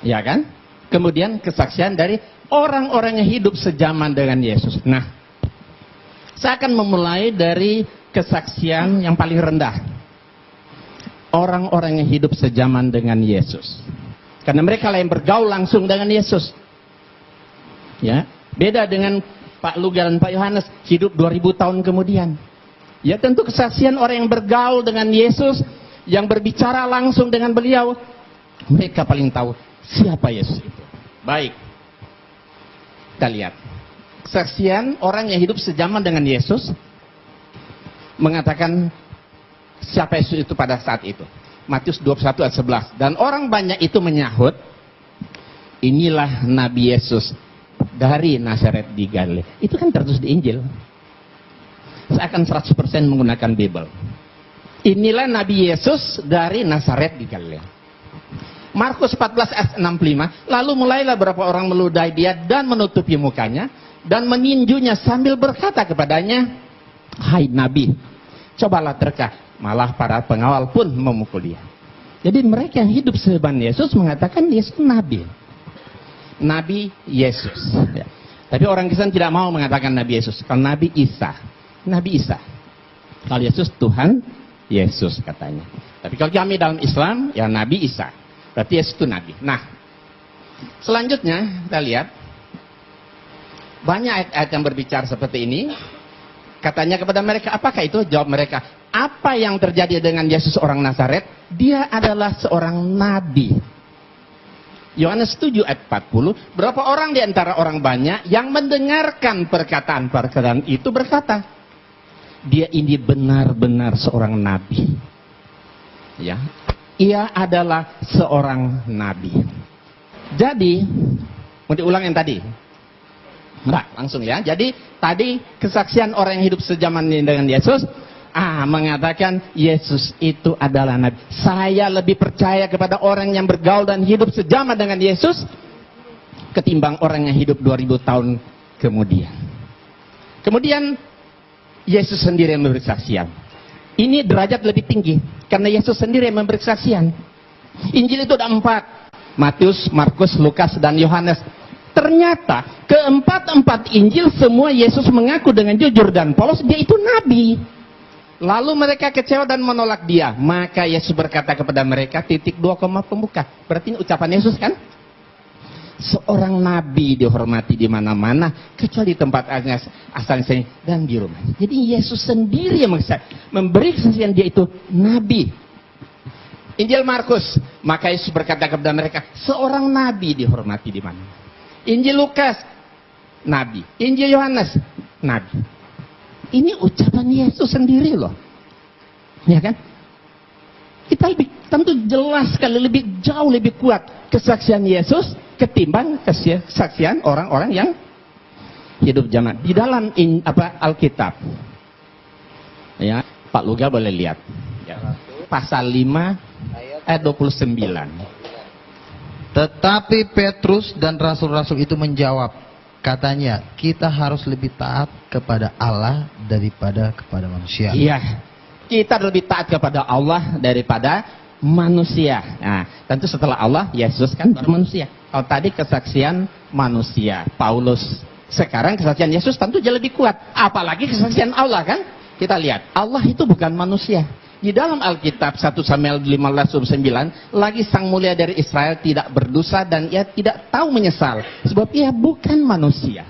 Ya kan? Kemudian kesaksian dari orang-orang yang hidup sejaman dengan Yesus. Nah, saya akan memulai dari kesaksian yang paling rendah. Orang-orang yang hidup sejaman dengan Yesus. Karena mereka lah yang bergaul langsung dengan Yesus. Ya, beda dengan Pak Luga dan Pak Yohanes hidup 2000 tahun kemudian. Ya, tentu kesaksian orang yang bergaul dengan Yesus, yang berbicara langsung dengan beliau, mereka paling tahu siapa Yesus itu. Baik, kita lihat kesaksian orang yang hidup sejaman dengan Yesus mengatakan siapa Yesus itu pada saat itu. Matius 21 ayat 11. Dan orang banyak itu menyahut, inilah Nabi Yesus dari Nazaret di Galilea. Itu kan tertulis di Injil. Saya akan 100% menggunakan Bible. Inilah Nabi Yesus dari Nazaret di Galilea. Markus 14 ayat 65. Lalu mulailah beberapa orang meludahi dia dan menutupi mukanya dan meninjunya sambil berkata kepadanya, hai Nabi, cobalah terka. Malah para pengawal pun memukul dia. Jadi mereka yang hidup sejaman Yesus mengatakan Yesus Nabi. Nabi Yesus. Ya. Tapi orang Kristen tidak mau mengatakan Nabi Yesus. Kalau Nabi Isa. Nabi Isa. Kalau Yesus Tuhan Yesus katanya. Tapi kalau kami dalam Islam, ya Nabi Isa. Berarti Yesus itu Nabi. Nah, selanjutnya kita lihat. Banyak ayat-ayat yang berbicara seperti ini. Katanya kepada mereka, apakah itu? Jawab mereka, apa yang terjadi dengan Yesus orang Nazaret? Dia adalah seorang nabi. Yohanes 7 ayat 40, berapa orang di antara orang banyak yang mendengarkan perkataan-perkataan itu berkata, dia ini benar-benar seorang nabi. Ya, ia adalah seorang nabi. Jadi, mau diulang yang tadi? Nah, langsung ya. Jadi tadi kesaksian orang yang hidup sejaman dengan Yesus mengatakan Yesus itu adalah nabi. Saya lebih percaya kepada orang yang bergaul dan hidup sejaman dengan Yesus ketimbang orang yang hidup 2000 tahun kemudian. Kemudian Yesus sendiri yang memberi kesaksian. Ini derajat lebih tinggi karena Yesus sendiri yang memberi kesaksian. Injil itu ada 4. Matius, Markus, Lukas, dan Yohanes. Ternyata keempat Injil semua Yesus mengaku dengan jujur dan polos dia itu nabi. Lalu mereka kecewa dan menolak dia. Maka Yesus berkata kepada mereka, titik 2 koma pembuka. Berarti ini ucapan Yesus kan? Seorang nabi dihormati di mana-mana kecuali di tempat asalnya dan di rumah. Jadi Yesus sendiri yang memberi kesaksian dia itu nabi. Injil Markus, maka Yesus berkata kepada mereka, seorang nabi dihormati di mana. Injil Lukas, nabi. Injil Yohanes, nabi. Ini ucapan Yesus sendiri loh. Ya kan? Kita lebih tentu jelas sekali, lebih jauh lebih kuat kesaksian Yesus ketimbang kesaksian orang-orang yang hidup zaman di dalam Alkitab. Ya, Pak Luga boleh lihat. Ya. Pasal 5 ayat 29. Tetapi Petrus dan rasul-rasul itu menjawab, katanya, kita harus lebih taat kepada Allah daripada kepada manusia. Iya, kita lebih taat kepada Allah daripada manusia. Nah, tentu setelah Allah, Yesus kan baru manusia. Kalau tadi kesaksian manusia, Paulus. Sekarang kesaksian Yesus tentu jauh lebih kuat. Apalagi kesaksian Allah kan? Kita lihat, Allah itu bukan manusia. Di dalam Alkitab 1 Samuel 15:9, lagi sang mulia dari Israel tidak berdosa dan ia tidak tahu menyesal sebab ia bukan manusia.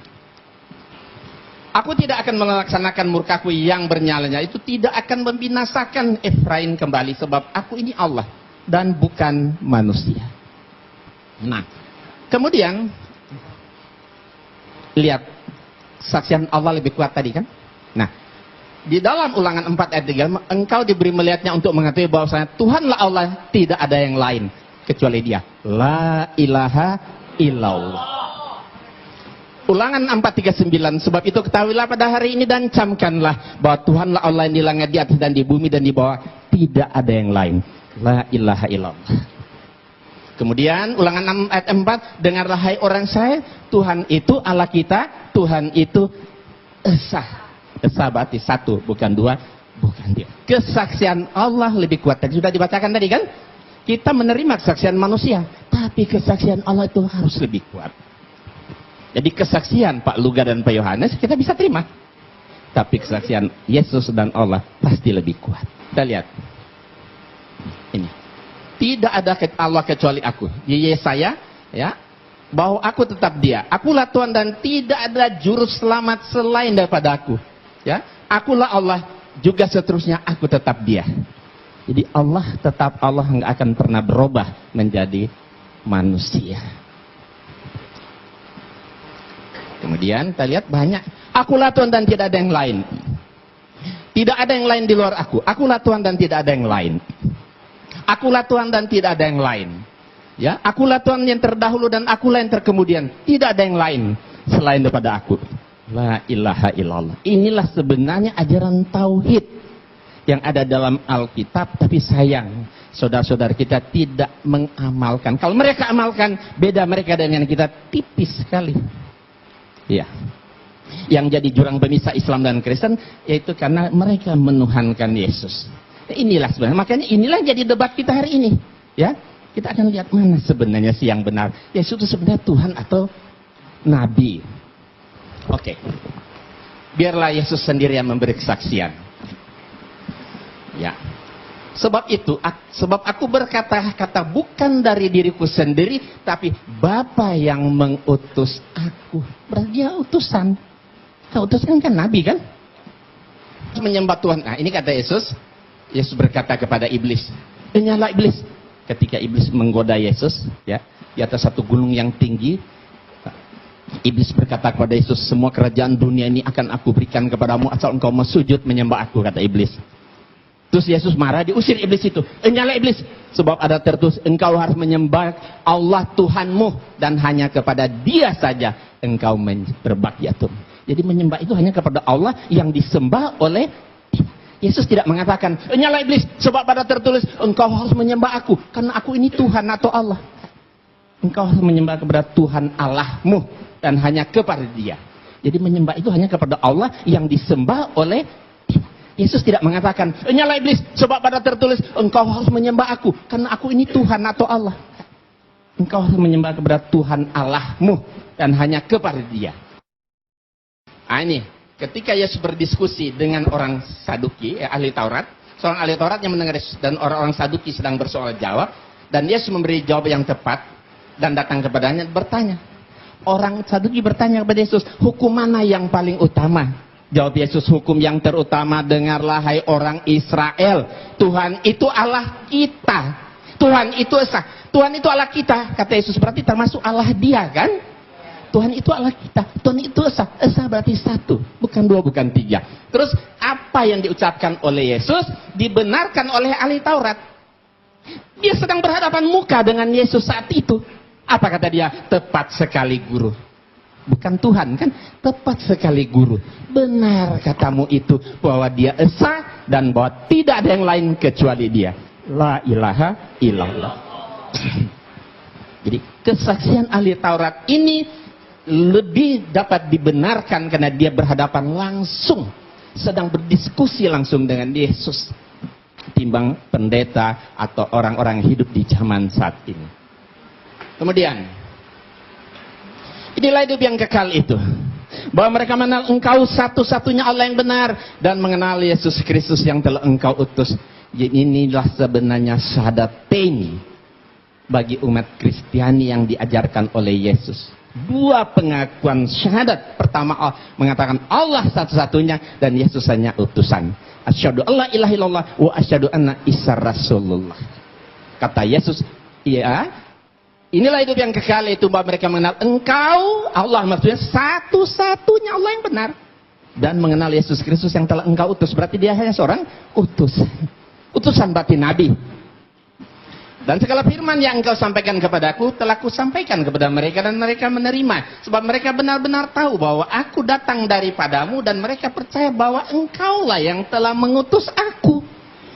Aku tidak akan melaksanakan murkaku yang bernyalanya. Itu tidak akan membinasakan Efraim kembali. Sebab aku ini Allah dan bukan manusia. Nah, kemudian lihat, saksian Allah lebih kuat tadi kan? Nah, di dalam Ulangan 4 ayat 3, engkau diberi melihatnya untuk mengetahui bahwasanya Tuhanlah Allah, tidak ada yang lain kecuali Dia. La ilaha illallah. Ulangan 4:39, sebab itu ketahuilah pada hari ini dan camkanlah bahwa Tuhanlah Allah yang di langit, di atas dan di bumi dan di bawah, tidak ada yang lain. La ilaha illallah. Kemudian Ulangan 6 ayat 4, dengarlah hai orang saya, Tuhan itu Allah kita, Tuhan itu Esa. Esa berarti satu, bukan dua, bukan dia. Kesaksian Allah lebih kuat. Tadi sudah dibacakan tadi kan? Kita menerima kesaksian manusia, tapi kesaksian Allah itu harus lebih kuat. Jadi kesaksian Pak Luga dan Pak Yohanes kita bisa terima. Tapi kesaksian Yesus dan Allah pasti lebih kuat. Kita lihat. Ini. Tidak ada Allah kecuali aku. Di Yesaya, ya, bahwa aku tetap Dia. Akulah Tuhan dan tidak ada juru selamat selain daripada aku. Ya, akulah Allah, juga seterusnya aku tetap Dia. Jadi Allah tetap Allah, nggak akan pernah berubah menjadi manusia. Kemudian kita lihat banyak. Akulah Tuhan dan tidak ada yang lain. Tidak ada yang lain di luar aku. Akulah Tuhan dan tidak ada yang lain. Akulah Tuhan dan tidak ada yang lain. Ya, akulah Tuhan yang terdahulu dan akulah yang terkemudian. Tidak ada yang lain selain daripada aku. La ilaha illallah. Inilah sebenarnya ajaran tauhid yang ada dalam Alkitab, tapi sayang saudara-saudara kita tidak mengamalkan. Kalau mereka amalkan, beda mereka dengan kita tipis sekali. Ya, yang jadi jurang pemisah Islam dan Kristen yaitu karena mereka menuhankan Yesus. Inilah sebenarnya, makanya inilah yang jadi debat kita hari ini. Ya, kita akan lihat mana sebenarnya sih yang benar. Yesus itu sebenarnya Tuhan atau Nabi. Oke, biarlah Yesus sendiri yang memberi kesaksian. Ya, sebab itu, sebab aku berkata-kata bukan dari diriku sendiri, tapi Bapa yang mengutus aku. Berarti Dia utusan. Nah, utusan kan Nabi kan? Menyembah Tuhan. Nah, ini kata Yesus. Yesus berkata kepada iblis, "Nyala iblis." Ketika iblis menggoda Yesus, ya, di atas satu gunung yang tinggi, iblis berkata kepada Yesus, "Semua kerajaan dunia ini akan aku berikan kepadamu asal engkau sujud menyembah aku," kata iblis. Terus Yesus marah, diusir iblis itu. "Nyala iblis, sebab ada tertulis, engkau harus menyembah Allah Tuhanmu dan hanya kepada Dia saja engkau berbakti-atum." Jadi menyembah itu hanya kepada Allah yang disembah oleh Dia. Yesus tidak mengatakan, "Nyala iblis, sebab ada tertulis, engkau harus menyembah aku karena aku ini Tuhan atau Allah." Engkau harus menyembah kepada Tuhan Allahmu dan hanya kepada Dia. Jadi menyembah itu hanya kepada Allah yang disembah oleh Dia. Yesus tidak mengatakan, "Nyala iblis, sebab pada tertulis, engkau harus menyembah aku karena aku ini Tuhan atau Allah." Engkau harus menyembah kepada Tuhan Allahmu dan hanya kepada Dia. Nah, ini ketika Yesus berdiskusi dengan orang Saduki, ahli Taurat, seorang ahli Taurat yang mendengar Yesus dan orang-orang Saduki sedang bersoal jawab, dan Yesus memberi jawab yang tepat dan datang kepadanya bertanya. Orang Saduki bertanya kepada Yesus, "Hukum mana yang paling utama?" Jawab Yesus, "Hukum yang terutama, dengarlah hai orang Israel, Tuhan itu Allah kita. Tuhan itu Esa. Tuhan itu Allah kita," kata Yesus, berarti termasuk Allah Dia kan? Tuhan itu Allah kita, Tuhan itu Esa. Esa berarti satu, bukan dua, bukan tiga. Terus apa yang diucapkan oleh Yesus dibenarkan oleh ahli Taurat. Dia sedang berhadapan muka dengan Yesus saat itu. Apa kata dia? "Tepat sekali guru." Bukan Tuhan kan? "Tepat sekali guru. Benar katamu itu bahwa Dia Esa dan bahwa tidak ada yang lain kecuali Dia. La ilaha illallah." Jadi kesaksian ahli Taurat ini lebih dapat dibenarkan karena dia berhadapan langsung, sedang berdiskusi langsung dengan Yesus, timbang pendeta atau orang-orang hidup di zaman saat ini. Kemudian inilah hidup yang kekal itu, bahwa mereka mengenal engkau satu-satunya Allah yang benar dan mengenal Yesus Kristus yang telah engkau utus. Jadi inilah sebenarnya syahadatain bagi umat Kristiani yang diajarkan oleh Yesus. Dua pengakuan syahadat. Pertama mengatakan Allah satu-satunya dan Yesus hanya utusan. Asyhadu alla ilaha illallah wa asyhadu anna Isa Rasulullah. Kata Yesus, iya, inilah hidup yang kekal, itu bahwa mereka mengenal Engkau, Allah, maksudnya satu-satunya Allah yang benar, dan mengenal Yesus Kristus yang telah Engkau utus. Berarti dia hanya seorang utusan berarti nabi. Dan segala firman yang Engkau sampaikan kepadaku telah Kusampaikan kepada mereka, dan mereka menerima, sebab mereka benar-benar tahu bahwa aku datang daripadamu, dan mereka percaya bahwa Engkaulah yang telah mengutus aku.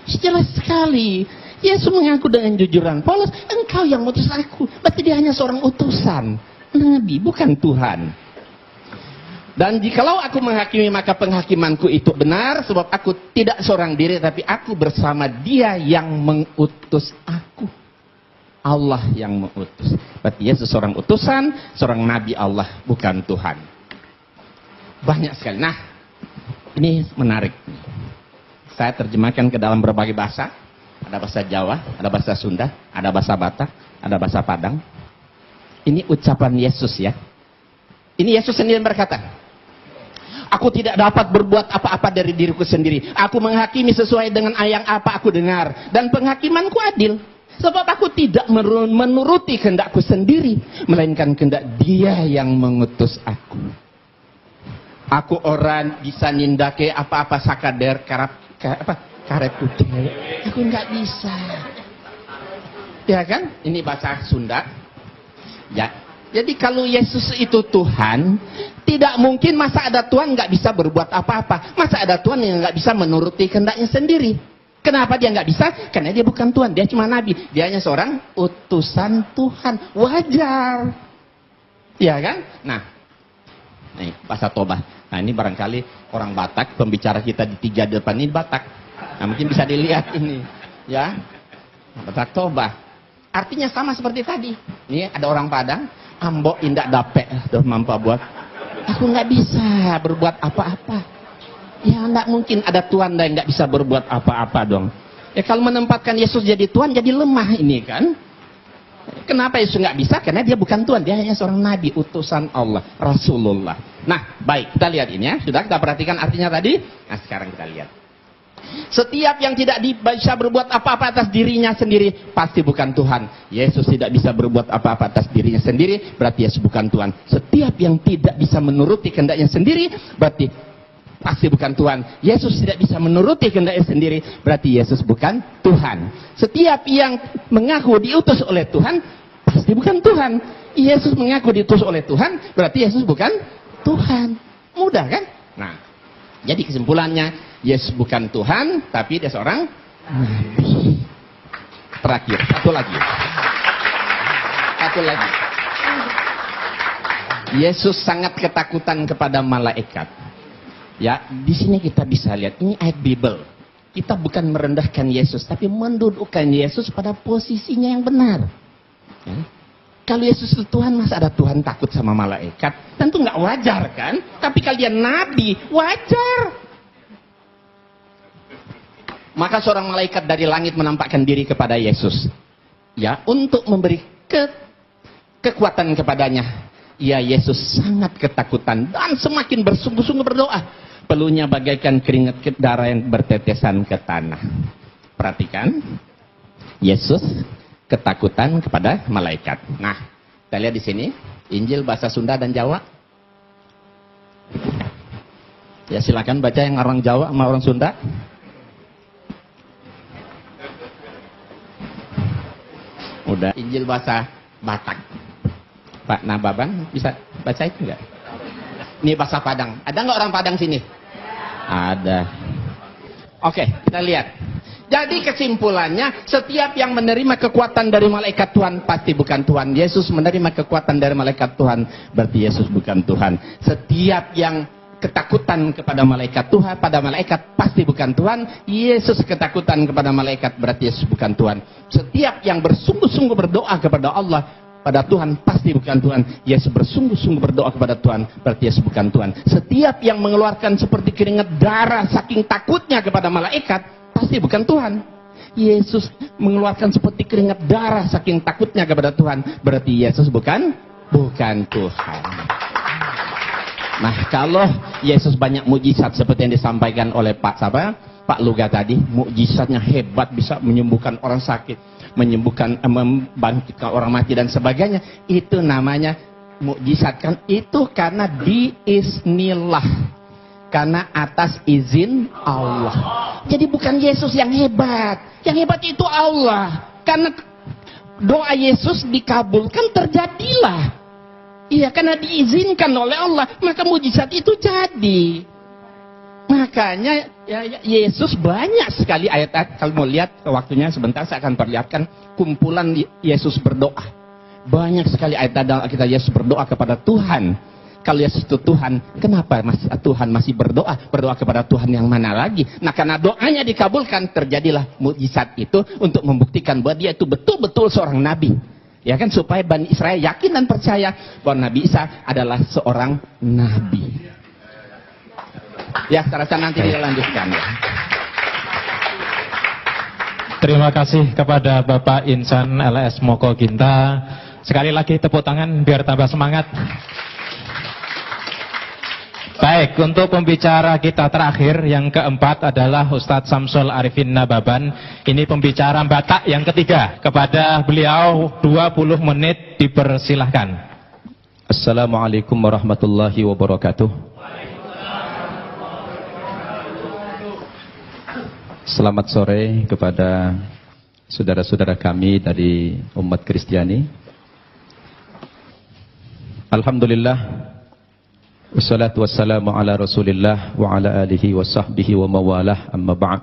Jelas sekali Yesus mengaku dengan jujuran, Paulus, Engkau yang mengutus aku. Berarti dia hanya seorang utusan nabi, bukan Tuhan. Dan jikalau aku menghakimi, maka penghakimanku itu benar, sebab aku tidak seorang diri, tapi aku bersama Dia yang mengutus aku. Allah yang mengutus. Berarti Yesus seorang utusan, seorang nabi Allah, bukan Tuhan. Banyak sekali. Nah, ini menarik. Saya terjemahkan ke dalam berbagai bahasa. Ada bahasa Jawa, ada bahasa Sunda, ada bahasa Batak, ada bahasa Padang. Ini ucapan Yesus ya. Ini Yesus sendiri berkata, aku tidak dapat berbuat apa-apa dari diriku sendiri. Aku menghakimi sesuai dengan yang apa aku dengar. Dan penghakimanku adil. Sebab aku tidak menuruti kehendakku sendiri, melainkan kehendak Dia yang mengutus aku. Aku orang bisa nindake apa-apa sakader karet putih. Aku nggak bisa. Ya kan? Ini bahasa Sunda. Ya. Jadi kalau Yesus itu Tuhan, tidak mungkin masa ada Tuhan nggak bisa berbuat apa-apa. Masa ada Tuhan yang nggak bisa menuruti kehendaknya sendiri. Kenapa dia nggak bisa? Karena dia bukan Tuhan, dia cuma nabi. Dia hanya seorang utusan Tuhan. Wajar. Ya kan? Nah, nih bahasa Toba. Nah ini barangkali orang Batak, pembicara kita di 3 depan ini Batak. Nah mungkin bisa dilihat ini. Ya, Batak Toba. Artinya sama seperti tadi. Ini ada orang Padang, ambok indak dapet, doh mampu buat. Aku nggak bisa berbuat apa-apa. Ya enggak mungkin ada Tuhan yang enggak bisa berbuat apa-apa dong. Ya kalau menempatkan Yesus jadi Tuhan jadi lemah ini kan. Kenapa Yesus enggak bisa? Karena dia bukan Tuhan, dia hanya seorang nabi, utusan Allah, Rasulullah. Nah, baik, kita lihat ini ya. Sudah kita perhatikan artinya tadi. Nah, sekarang kita lihat. Setiap yang tidak bisa berbuat apa-apa atas dirinya sendiri pasti bukan Tuhan. Yesus tidak bisa berbuat apa-apa atas dirinya sendiri, berarti Yesus bukan Tuhan. Setiap yang tidak bisa menuruti kehendaknya sendiri berarti pasti bukan Tuhan. Yesus tidak bisa menuruti kehendaknya sendiri, berarti Yesus bukan Tuhan. Setiap yang mengaku diutus oleh Tuhan, pasti bukan Tuhan. Yesus mengaku diutus oleh Tuhan, berarti Yesus bukan Tuhan. Mudah kan? Nah, jadi kesimpulannya, Yesus bukan Tuhan, tapi dia seorang nabi. Terakhir, satu lagi. Yesus sangat ketakutan kepada malaikat. Ya, di sini kita bisa lihat ini ayat Bible. Kita bukan merendahkan Yesus, tapi mendudukkan Yesus pada posisinya yang benar. Ya. Kalau Yesus itu Tuhan, masa ada Tuhan takut sama malaikat? Tentu nggak wajar kan? Tapi kalau dia nabi, wajar. Maka seorang malaikat dari langit menampakkan diri kepada Yesus. Ya, untuk memberi kekuatan kepadanya. Ya, Yesus sangat ketakutan dan semakin bersungguh-sungguh berdoa. Peluhnya bagaikan keringat darah yang bertetesan ke tanah. Perhatikan, Yesus ketakutan kepada malaikat. Nah, kita lihat di sini Injil bahasa Sunda dan Jawa. Ya silakan baca yang orang Jawa sama orang Sunda. Udah. Injil bahasa Batak. Pak Nababan bisa baca itu enggak? Ini bahasa Padang. Ada nggak orang Padang sini? Ada. Oke, kita lihat. Jadi kesimpulannya, setiap yang menerima kekuatan dari malaikat Tuhan pasti bukan Tuhan. Yesus menerima kekuatan dari malaikat Tuhan, berarti Yesus bukan Tuhan. Setiap yang ketakutan kepada malaikat Tuhan, pada malaikat pasti bukan Tuhan. Yesus ketakutan kepada malaikat, berarti Yesus bukan Tuhan. Setiap yang bersungguh-sungguh berdoa kepada Allah, pada Tuhan pasti bukan Tuhan. Yesus bersungguh-sungguh berdoa kepada Tuhan, berarti Yesus bukan Tuhan. Setiap yang mengeluarkan seperti keringat darah saking takutnya kepada malaikat, pasti bukan Tuhan. Yesus mengeluarkan seperti keringat darah saking takutnya kepada Tuhan, berarti Yesus bukan bukan Tuhan. Nah, kalau Yesus banyak mujizat seperti yang disampaikan oleh Pak Luga tadi, mujizatnya hebat, bisa menyembuhkan orang sakit, membangkitkan orang mati dan sebagainya, itu namanya mukjizat. Kan itu karena biiznillah, karena atas izin Allah. Jadi bukan Yesus yang hebat itu Allah. Karena doa Yesus dikabulkan, terjadilah. Iya, karena diizinkan oleh Allah, maka mujizat itu jadi. Makanya Yesus banyak sekali ayat-ayat. Kalau mau lihat waktunya sebentar, saya akan perlihatkan kumpulan Yesus berdoa. Banyak sekali ayat-ayat kita Yesus berdoa kepada Tuhan. Kalau Yesus itu Tuhan, kenapa Tuhan masih berdoa? Berdoa kepada Tuhan yang mana lagi? Nah, karena doanya dikabulkan, terjadilah mukjizat itu untuk membuktikan bahwa dia itu betul-betul seorang nabi. Ya kan, supaya Bani Israel yakin dan percaya bahwa Nabi Isa adalah seorang nabi. Ya, saya rasa nanti dilanjutkan ya. Terima kasih kepada Bapak Insan LS Moko Ginta. Sekali lagi tepuk tangan biar tambah semangat. Baik, untuk pembicara kita terakhir yang keempat adalah Ustadz Samsul Arifin Nababan. Ini pembicara Batak yang ketiga. Kepada beliau 20 menit dipersilahkan. Assalamualaikum warahmatullahi wabarakatuh. Selamat sore kepada saudara-saudara kami dari umat Kristiani. Alhamdulillah, wassalatu wassalamu ala rasulillah wa ala alihi wa sahbihi wa mawalah, amma ba'd.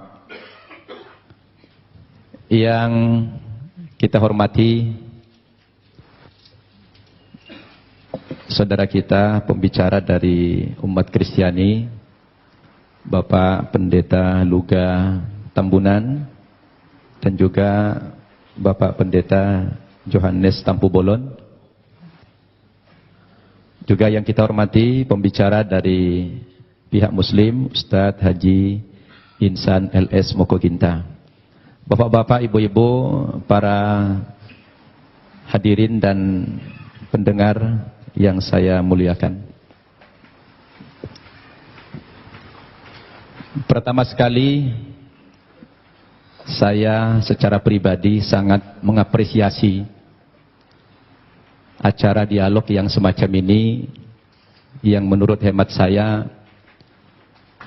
Yang kita hormati saudara kita, pembicara dari umat Kristiani, Bapak Pendeta Luga Tambunan, dan juga Bapak Pendeta Johannes Tampu Bolon. Juga yang kita hormati pembicara dari pihak Muslim, Ustadz Haji Insan LS Moko Ginta. Bapak-bapak, ibu-ibu, para hadirin dan pendengar yang saya muliakan. Pertama sekali, saya secara pribadi sangat mengapresiasi acara dialog yang semacam ini, yang menurut hemat saya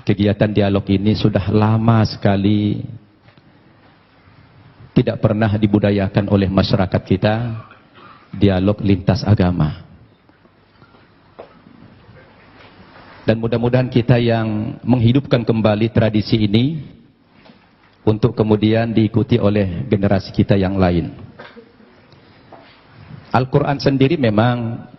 kegiatan dialog ini sudah lama sekali tidak pernah dibudayakan oleh masyarakat kita, dialog lintas agama. Dan mudah-mudahan kita yang menghidupkan kembali tradisi ini untuk kemudian diikuti oleh generasi kita yang lain. Al-Quran sendiri memang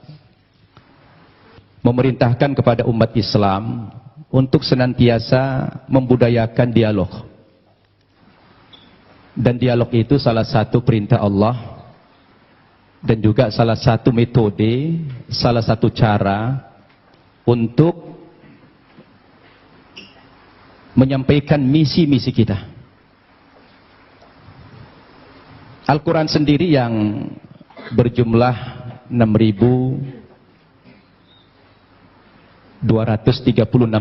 memerintahkan kepada umat Islam untuk senantiasa membudayakan dialog. Dan dialog itu salah satu perintah Allah, dan juga salah satu metode, salah satu cara untuk menyampaikan misi-misi kita. Al-Quran sendiri yang berjumlah 6.236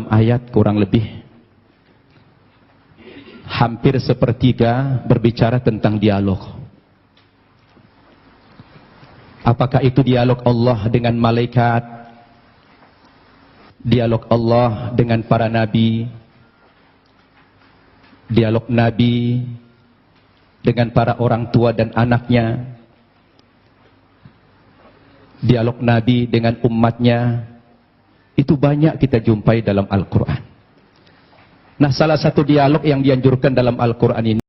ayat kurang lebih, hampir sepertiga berbicara tentang dialog. Apakah itu dialog Allah dengan malaikat, dialog Allah dengan para nabi, dialog nabi dengan para orang tua dan anaknya, dialog Nabi dengan umatnya, itu banyak kita jumpai dalam Al-Quran. Nah, salah satu dialog yang dianjurkan dalam Al-Quran ini